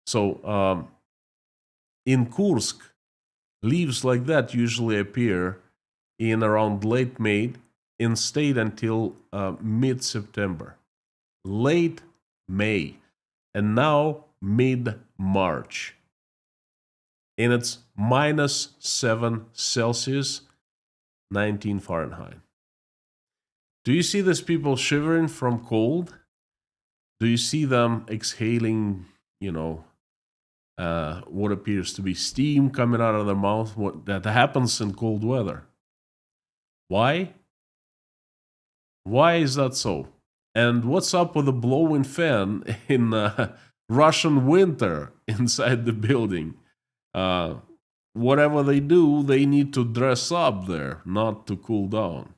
So in Kursk, leaves like that usually appear in around late May and stayed until mid-September. Late May. And now mid-March. And it's minus 7 Celsius, 19 Fahrenheit. Do you see these people shivering from cold? Do you see them exhaling, what appears to be steam coming out of their mouth? What that happens in cold weather. Why? Why is that so? And what's up with the blowing fan in Russian winter inside the building? Whatever they do, they need to dress up there, not to cool down.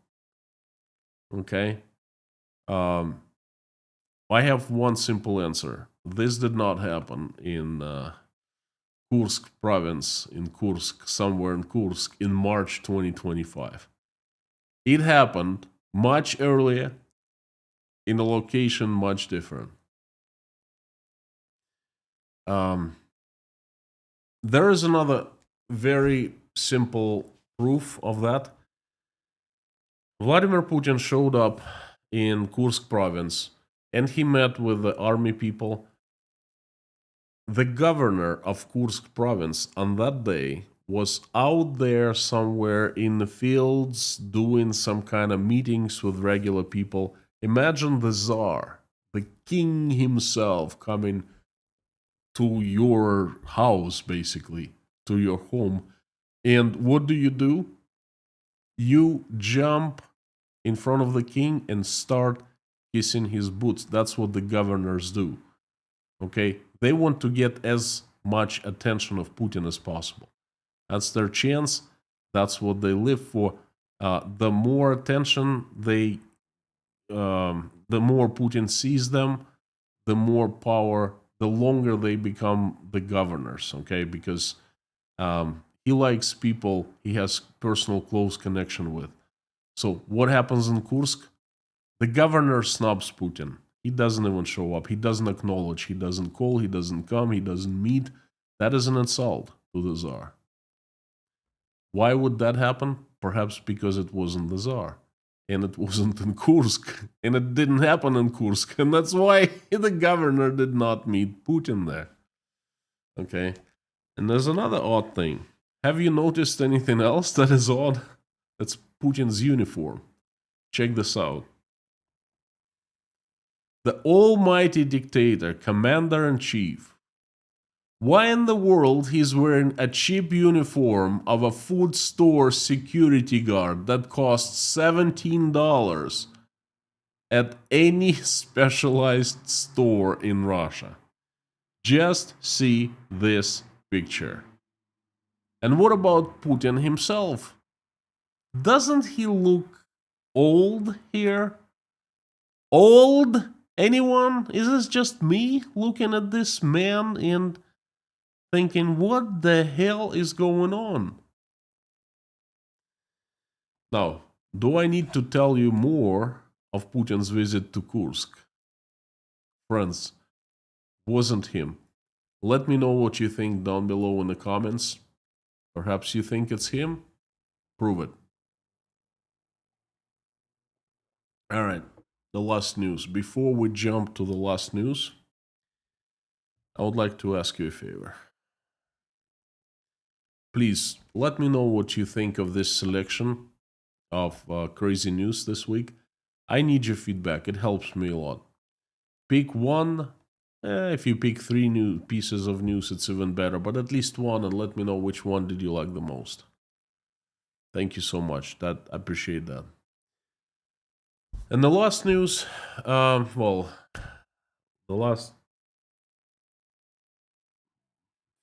Okay? I have one simple answer. This did not happen in Kursk province, in Kursk, somewhere in Kursk, in March 2025. It happened much earlier, in a location much different. There is another very simple proof of that. Vladimir Putin showed up in Kursk province and he met with the army people. The governor of Kursk province on that day was out there somewhere in the fields doing some kind of meetings with regular people. Imagine the Tsar, the king himself, coming to your house, basically, to your home. And what do? You jump in front of the king and start kissing his boots. That's what the governors do. Okay? They want to get as much attention of Putin as possible. That's their chance. That's what they live for. The more attention the more Putin sees them, the more power, the longer they become the governors. Okay, because he likes people he has personal close connection with. So what happens in Kursk? The governor snubs Putin. He doesn't even show up. He doesn't acknowledge. He doesn't call. He doesn't come. He doesn't meet. That is an insult to the Tsar. Why would that happen? Perhaps because it wasn't the Tsar. And it wasn't in Kursk. And it didn't happen in Kursk. And that's why the governor did not meet Putin there. Okay. And there's another odd thing. Have you noticed anything else that is odd? That's Putin's uniform. Check this out. The almighty dictator, commander-in-chief. Why in the world he's wearing a cheap uniform of a food store security guard that costs $17 at any specialized store in Russia? Just see this picture. And what about Putin himself? Doesn't he look old here? Old? Anyone? Is this just me looking at this man and thinking, what the hell is going on? Now, do I need to tell you more of Putin's visit to Kursk? Friends, wasn't him. Let me know what you think down below in the comments. Perhaps you think it's him? Prove it. Alright, the last news. Before we jump to the last news, I would like to ask you a favor. Please, let me know what you think of this selection of crazy news this week. I need your feedback. It helps me a lot. Pick one. If you pick 3 new pieces of news, it's even better. But at least one, and let me know which one did you like the most. Thank you so much. I appreciate that. And the last news, the last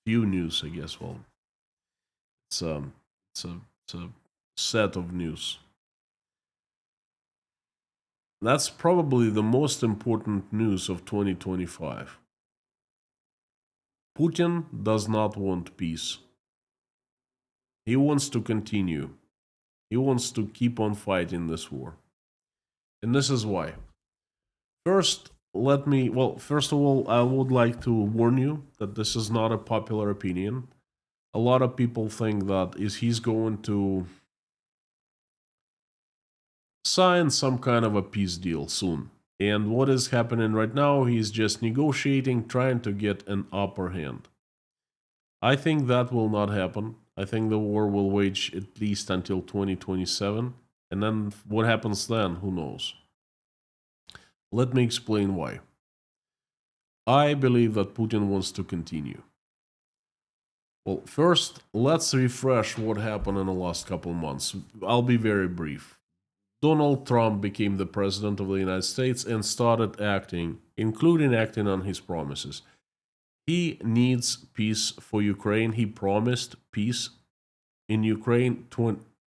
few news, I guess. Well, it's a set of news. That's probably the most important news of 2025. Putin does not want peace. He wants to continue. He wants to keep on fighting this war. And this is why. First of all, I would like to warn you that this is not a popular opinion. A lot of people think that he's going to sign some kind of a peace deal soon. And what is happening right now, he's just negotiating, trying to get an upper hand. I think that will not happen. I think the war will wage at least until 2027. And then what happens then, who knows? Let me explain why. I believe that Putin wants to continue. Well, first, let's refresh what happened in the last couple of months. I'll be very brief. Donald Trump became the president of the United States and started acting, including acting on his promises. He needs peace for Ukraine. He promised peace in Ukraine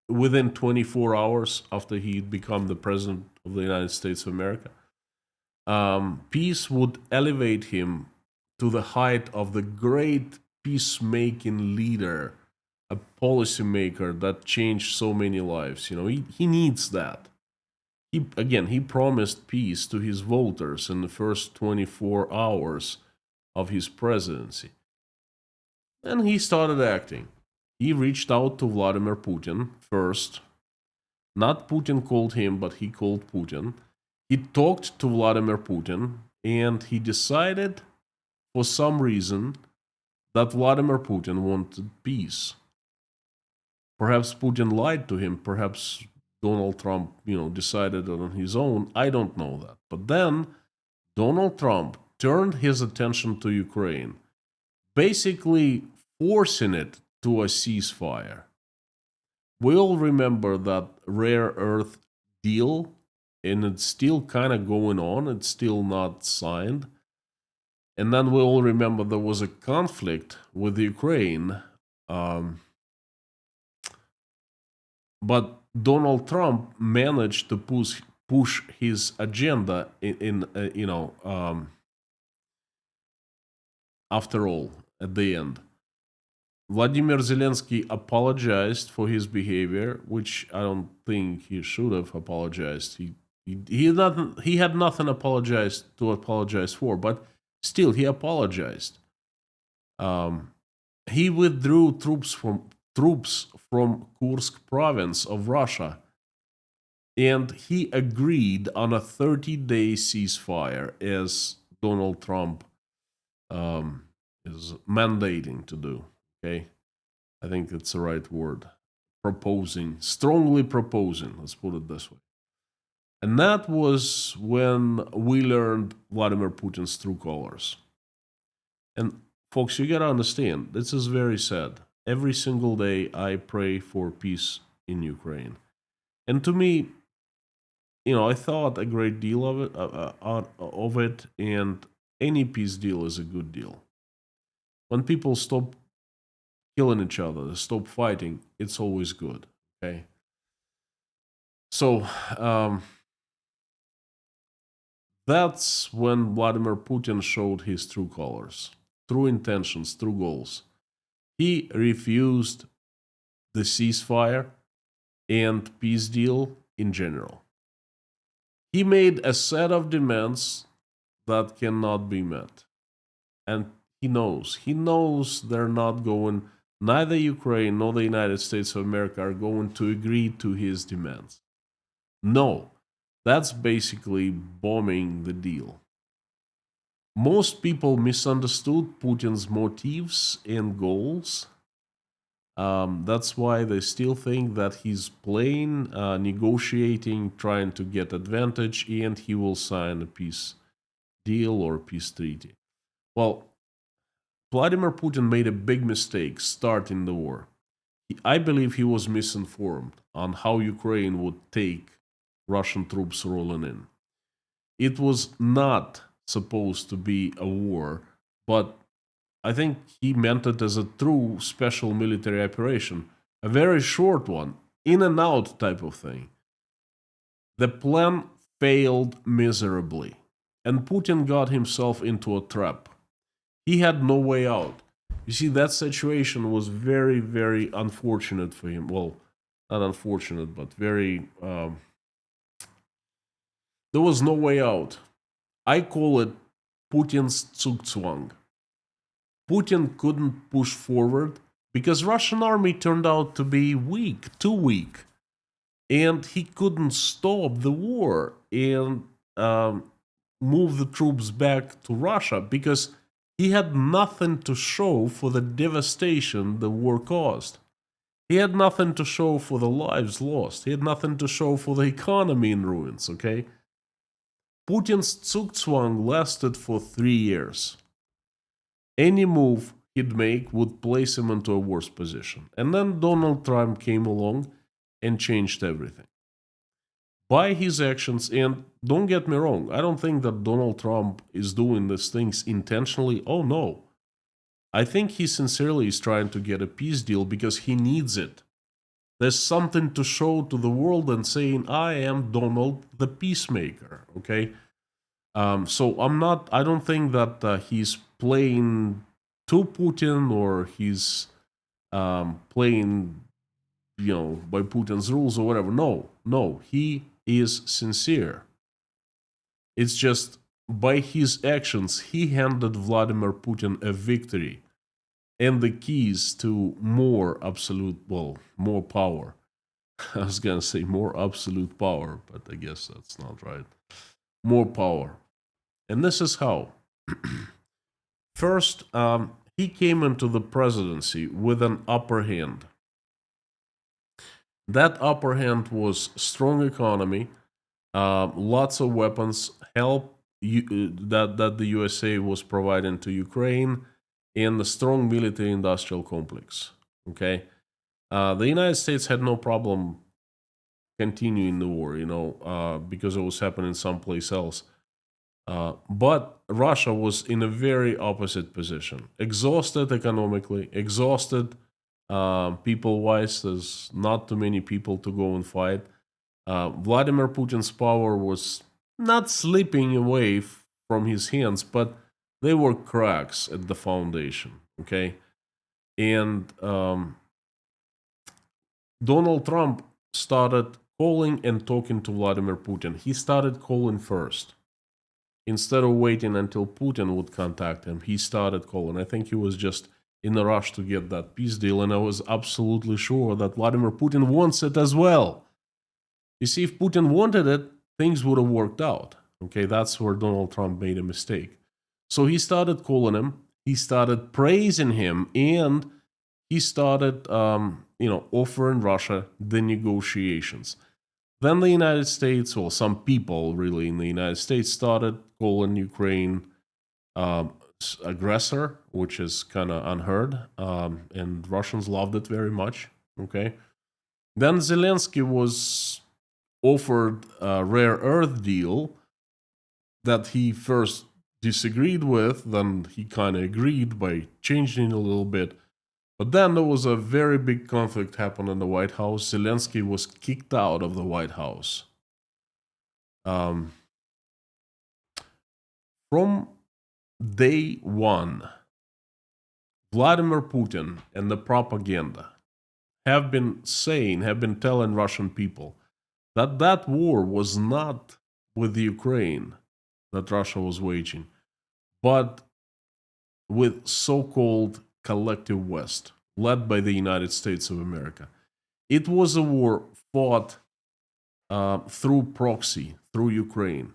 within 24 hours after he'd become the president of the United States of America. Peace would elevate him to the height of the great peacemaking leader, a policymaker that changed so many lives. You know, he needs that. He promised peace to his voters in the first 24 hours of his presidency. And he started acting. He reached out to Vladimir Putin first. Not Putin called him, but he called Putin. He talked to Vladimir Putin, and he decided, for some reason, that Vladimir Putin wanted peace. Perhaps Putin lied to him. Perhaps Donald Trump, decided on his own. I don't know that. But then Donald Trump turned his attention to Ukraine, basically forcing it to a ceasefire. We all remember that rare earth deal, and it's still kind of going on. It's still not signed. And then we all remember there was a conflict with Ukraine. But Donald Trump managed to push his agenda after all, at the end. Vladimir Zelensky apologized for his behavior, which I don't think he should have apologized. He He had nothing to apologize for, but still he apologized. He withdrew troops from Kursk province of Russia, and he agreed on a 30-day ceasefire, as Donald Trump is mandating to do. Okay, I think it's the right word. Strongly proposing. Let's put it this way. And that was when we learned Vladimir Putin's true colors. And folks, you gotta understand, this is very sad. Every single day I pray for peace in Ukraine. And to me, I thought a great deal of it, and any peace deal is a good deal. When people stop killing each other, stop fighting, it's always good. Okay? So, that's when Vladimir Putin showed his true colors, true intentions, true goals. He refused the ceasefire and peace deal in general. He made a set of demands that cannot be met. And he knows they're not going, neither Ukraine nor the United States of America are going to agree to his demands. No. That's basically bombing the deal. Most people misunderstood Putin's motives and goals. That's why they still think that he's playing, negotiating, trying to get advantage, and he will sign a peace deal or peace treaty. Well, Vladimir Putin made a big mistake starting the war. I believe he was misinformed on how Ukraine would take Russian troops rolling in. It was not supposed to be a war, but I think he meant it as a true special military operation, a very short one, in and out type of thing. The plan failed miserably, and Putin got himself into a trap. He had no way out. You see, that situation was very, very unfortunate for him. Well, not unfortunate, but very... there was no way out. I call it Putin's Zugzwang. Putin couldn't push forward because Russian army turned out to be weak, too weak. And he couldn't stop the war and move the troops back to Russia because he had nothing to show for the devastation the war caused. He had nothing to show for the lives lost. He had nothing to show for the economy in ruins, okay? Putin's Zugzwang lasted for 3 years. Any move he'd make would place him into a worse position. And then Donald Trump came along and changed everything. By his actions, and don't get me wrong, I don't think that Donald Trump is doing these things intentionally. Oh no. I think he sincerely is trying to get a peace deal because he needs it. There's something to show to the world and saying, I am Donald the peacemaker, okay? So I don't think that he's playing to Putin or he's playing, by Putin's rules or whatever. No, he is sincere. It's just by his actions, he handed Vladimir Putin a victory and the keys to more power. I was going to say more absolute power, but I guess that's not right. More power. And this is how. First, he came into the presidency with an upper hand. That upper hand was strong economy, lots of weapons, help that the USA was providing to Ukraine, and the strong military-industrial complex. Okay, the United States had no problem continuing the war, because it was happening someplace else. But Russia was in a very opposite position, exhausted economically, exhausted people-wise. There's not too many people to go and fight. Vladimir Putin's power was not slipping away from his hands, but they were cracks at the foundation, okay? And Donald Trump started calling and talking to Vladimir Putin. He started calling first. Instead of waiting until Putin would contact him, he started calling. I think he was just in a rush to get that peace deal, and I was absolutely sure that Vladimir Putin wants it as well. You see, if Putin wanted it, things would have worked out. Okay, that's where Donald Trump made a mistake. So he started calling him, he started praising him, and he started, offering Russia the negotiations. Then the United States, well, some people really in the United States started calling Ukraine aggressor, which is kind of unheard, and Russians loved it very much. Okay. Then Zelensky was offered a rare earth deal that he first disagreed with, then he kind of agreed by changing a little bit. But then there was a very big conflict happened in the White House. Zelensky was kicked out of the White House. From day one, Vladimir Putin and the propaganda have been telling Russian people that that war was not with Ukraine that Russia was waging, but with so-called collective West, led by the United States of America. It was a war fought through proxy, through Ukraine.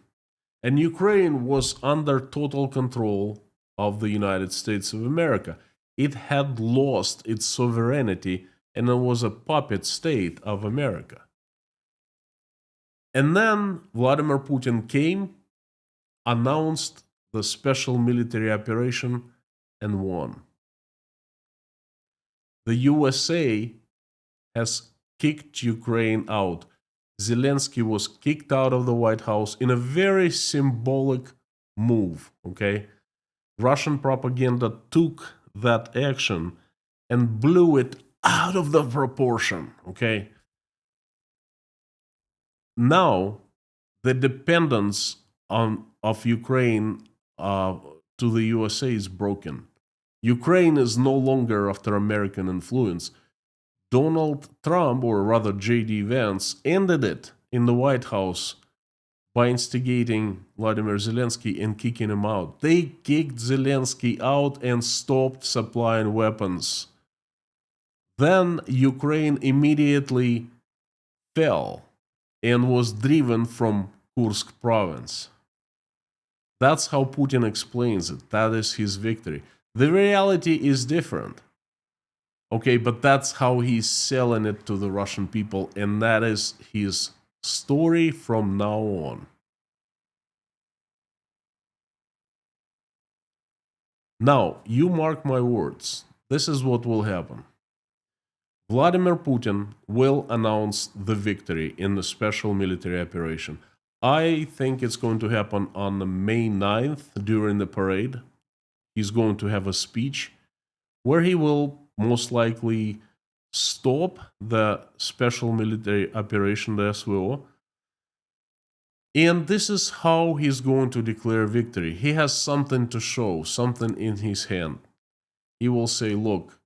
And Ukraine was under total control of the United States of America. It had lost its sovereignty and it was a puppet state of America. And then Vladimir Putin came, announced the special military operation, and won. The USA has kicked Ukraine out. Zelensky was kicked out of the White House in a very symbolic move, okay? Russian propaganda took that action and blew it out of the proportion, okay? Now, the dependence of Ukraine to the USA is broken. Ukraine is no longer after American influence. Donald Trump, or rather J.D. Vance, ended it in the White House by instigating Vladimir Zelensky and kicking him out. They kicked Zelensky out and stopped supplying weapons. Then Ukraine immediately fell and was driven from Kursk province. That's how Putin explains it. That is his victory. The reality is different. Okay, but that's how he's selling it to the Russian people, and that is his story from now on. Now, you mark my words. This is what will happen. Vladimir Putin will announce the victory in the special military operation. I think it's going to happen on May 9th during the parade. He's going to have a speech where he will most likely stop the special military operation, the SVO. And this is how he's going to declare victory. He has something to show, something in his hand. He will say, look,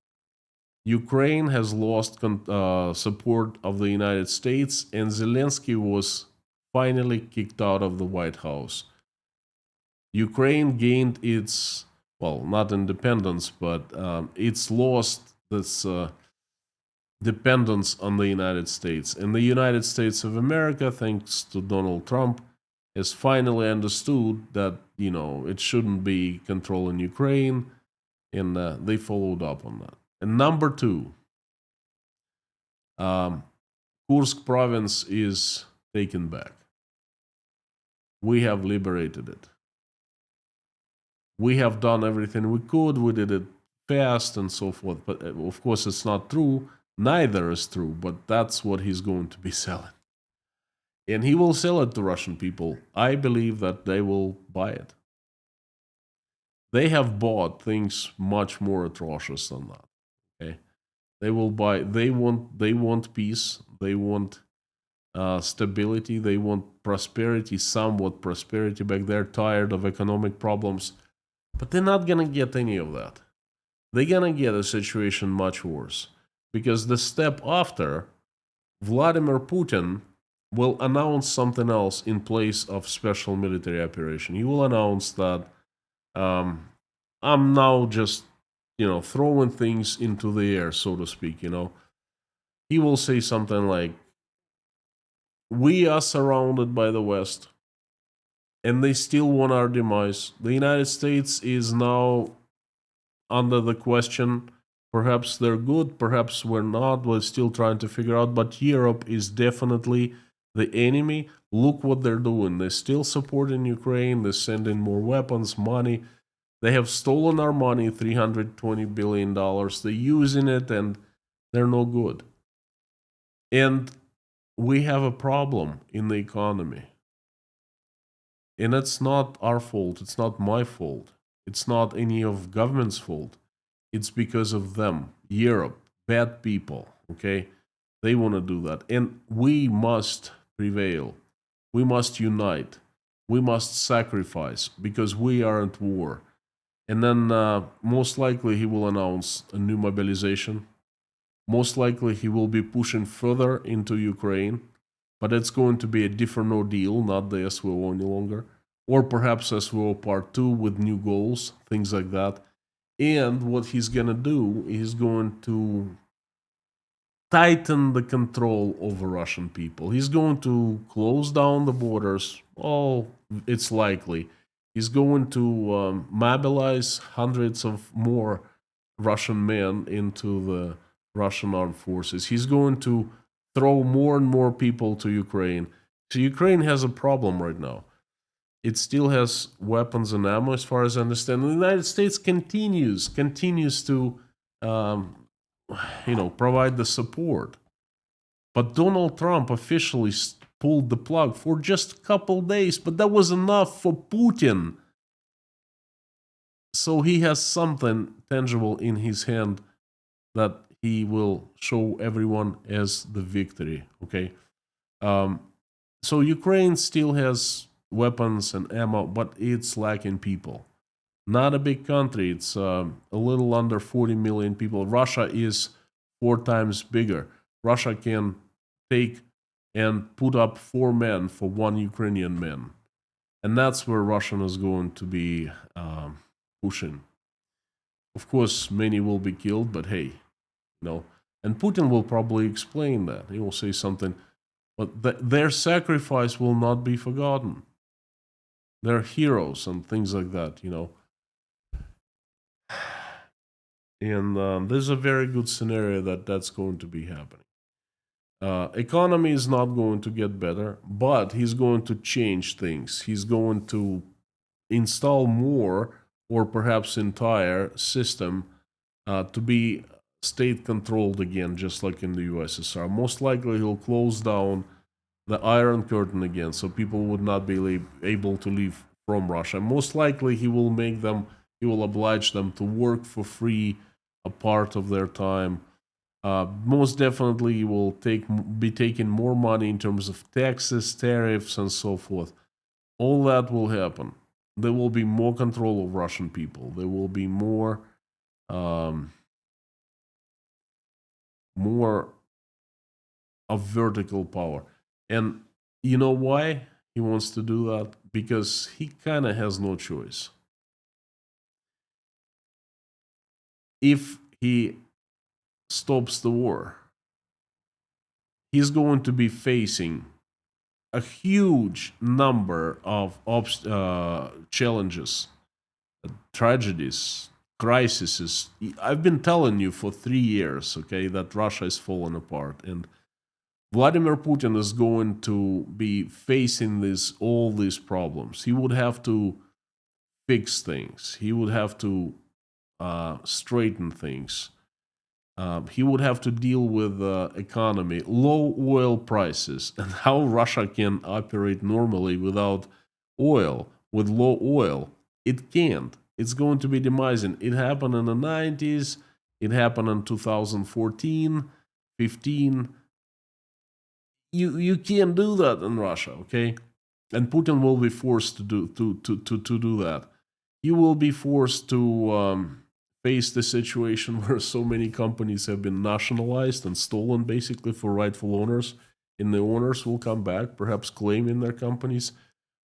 Ukraine has lost support of the United States, and Zelensky was finally kicked out of the White House. Ukraine gained its, well, not independence, but it's lost this dependence on the United States. And the United States of America, thanks to Donald Trump, has finally understood that, it shouldn't be controlling Ukraine, and they followed up on that. And number two, Kursk province is taken back. We have liberated it. We have done everything we could. We did it fast and so forth. But of course, it's not true. Neither is true. But that's what he's going to be selling. And he will sell it to Russian people. I believe that they will buy it. They have bought things much more atrocious than that. Okay, they will buy. They want peace. They want stability. They want prosperity. Somewhat prosperity back there. Tired of economic problems. But they're not going to get any of that. They're going to get a situation much worse. Because the step after, Vladimir Putin will announce something else in place of special military operation. He will announce that I'm now just, throwing things into the air, so to speak. He will say something like, "We are surrounded by the West, and they still want our demise. The United States is now under the question. Perhaps they're good, perhaps we're not. We're still trying to figure out. But Europe is definitely the enemy. Look what they're doing. They're still supporting Ukraine. They're sending more weapons, money. They have stolen our money, $320 billion. They're using it, and they're no good. And we have a problem in the economy. And it's not our fault. It's not my fault. It's not any of government's fault. It's because of them, Europe, bad people, okay? They want to do that. And we must prevail. We must unite. We must sacrifice because we are at war. And then most likely he will announce a new mobilization. Most likely he will be pushing further into Ukraine. But it's going to be a different ordeal, not the SWO any longer. Or perhaps SWO Part 2 with new goals, things like that. And what he's going to do is going to tighten the control over Russian people. He's going to close down the borders. Oh, it's likely. He's going to mobilize hundreds of more Russian men into the Russian armed forces. He's going to throw more and more people to Ukraine. So Ukraine has a problem right now. It still has weapons and ammo, as far as I understand. The United States continues to, provide the support. But Donald Trump officially pulled the plug for just a couple days, but that was enough for Putin. So he has something tangible in his hand that he will show everyone as the victory. Okay, so Ukraine still has weapons and ammo, but it's lacking people. Not a big country. It's a little under 40 million people. Russia is 4 times bigger. Russia can take and put up 4 men for 1 Ukrainian man. And that's where Russia is going to be pushing. Of course, many will be killed, but hey, And Putin will probably explain that. He will say something, but their sacrifice will not be forgotten. They're heroes and things like that, And there's a very good scenario that that's going to be happening. Economy is not going to get better, but he's going to change things. He's going to install more, or perhaps entire system, to be state controlled again, just like in the USSR. Most likely he'll close down the Iron Curtain again, so people would not be able to leave from Russia. Most likely he will oblige them to work for free a part of their time. Most definitely he will be taking more money in terms of taxes, tariffs, and so forth. All that will happen. There will be more control of Russian people. There will be more of vertical power. And you know why he wants to do that? Because he kind of has no choice. If he stops the war, he's going to be facing a huge number of challenges, tragedies, crises. I've been telling you for 3 years, okay, that Russia is falling apart, and Vladimir Putin is going to be facing all these problems. He would have to fix things. He would have to straighten things. He would have to deal with the economy, low oil prices, and how Russia can operate normally without oil, with low oil. It can't. It's going to be demising. It happened in the 90s. It happened in 2014, 15. You can't do that in Russia, okay? And Putin will be forced to do that. He will be forced to face the situation where so many companies have been nationalized and stolen basically for rightful owners. and the owners will come back, perhaps claiming their companies.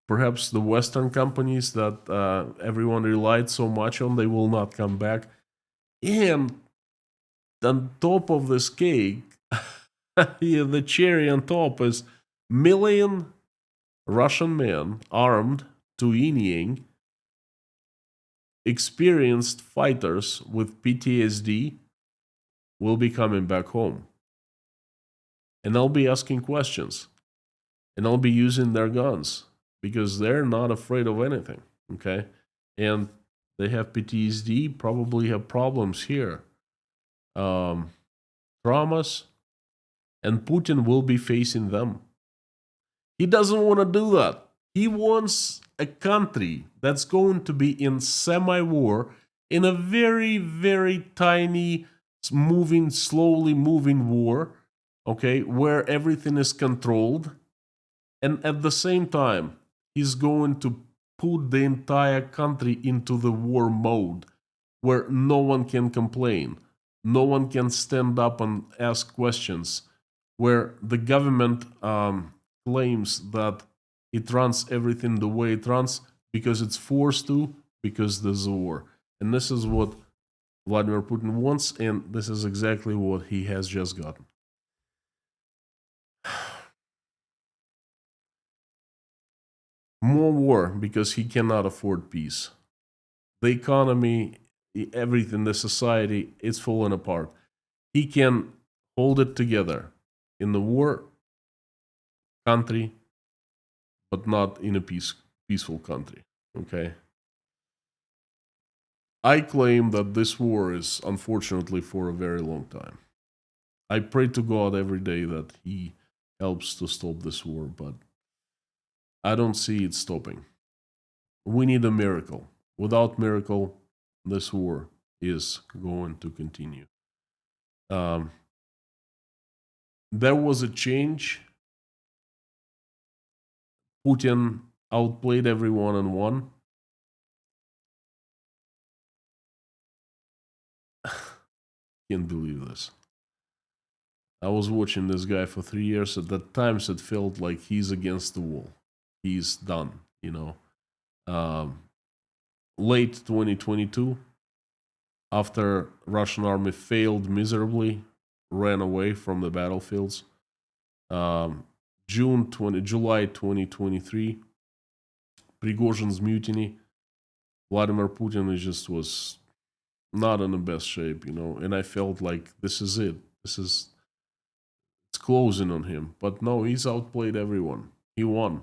Perhaps the Western companies that everyone relied so much on, they will not come back. And on top of this cake, yeah, the cherry on top is million Russian men armed to yin, experienced fighters with PTSD will be coming back home. And I'll be asking questions. And I'll be using their guns because they're not afraid of anything. Okay? And they have PTSD, probably have problems here. Traumas. And Putin will be facing them. He doesn't want to do that. He wants a country that's going to be in semi-war in a very, very tiny, slowly moving war, okay, where everything is controlled. And at the same time, he's going to put the entire country into the war mode where no one can complain, no one can stand up and ask questions, where the government claims that it runs everything the way it runs because it's forced to, because there's a war. And this is what Vladimir Putin wants, and this is exactly what he has just gotten. More war because he cannot afford peace. The economy, everything, the society, it's falling apart. He can hold it together in the war country, but not in a peaceful country. Okay? I claim that this war is unfortunately for a very long time. I pray to God every day that he helps to stop this war, but I don't see it stopping. We need a miracle. Without miracle, this war is going to continue. There was a change. Putin outplayed everyone and won. Can't believe this. I was watching this guy for 3 years. At that times, it felt like he's against the wall. He's done, you know. Late 2022, after Russian army failed miserably, ran away from the battlefields. July 2023, Prigozhin's mutiny. Vladimir Putin was not in the best shape, you know, and I felt like this is it. It's closing on him. But no, he's outplayed everyone. He won.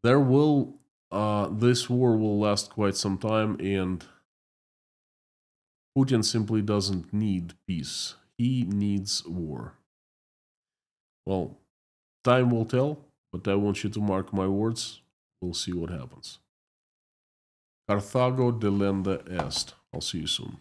This war will last quite some time, and Putin simply doesn't need peace. He needs war. Well, time will tell, but I want you to mark my words. We'll see what happens. Carthago delenda est. I'll see you soon.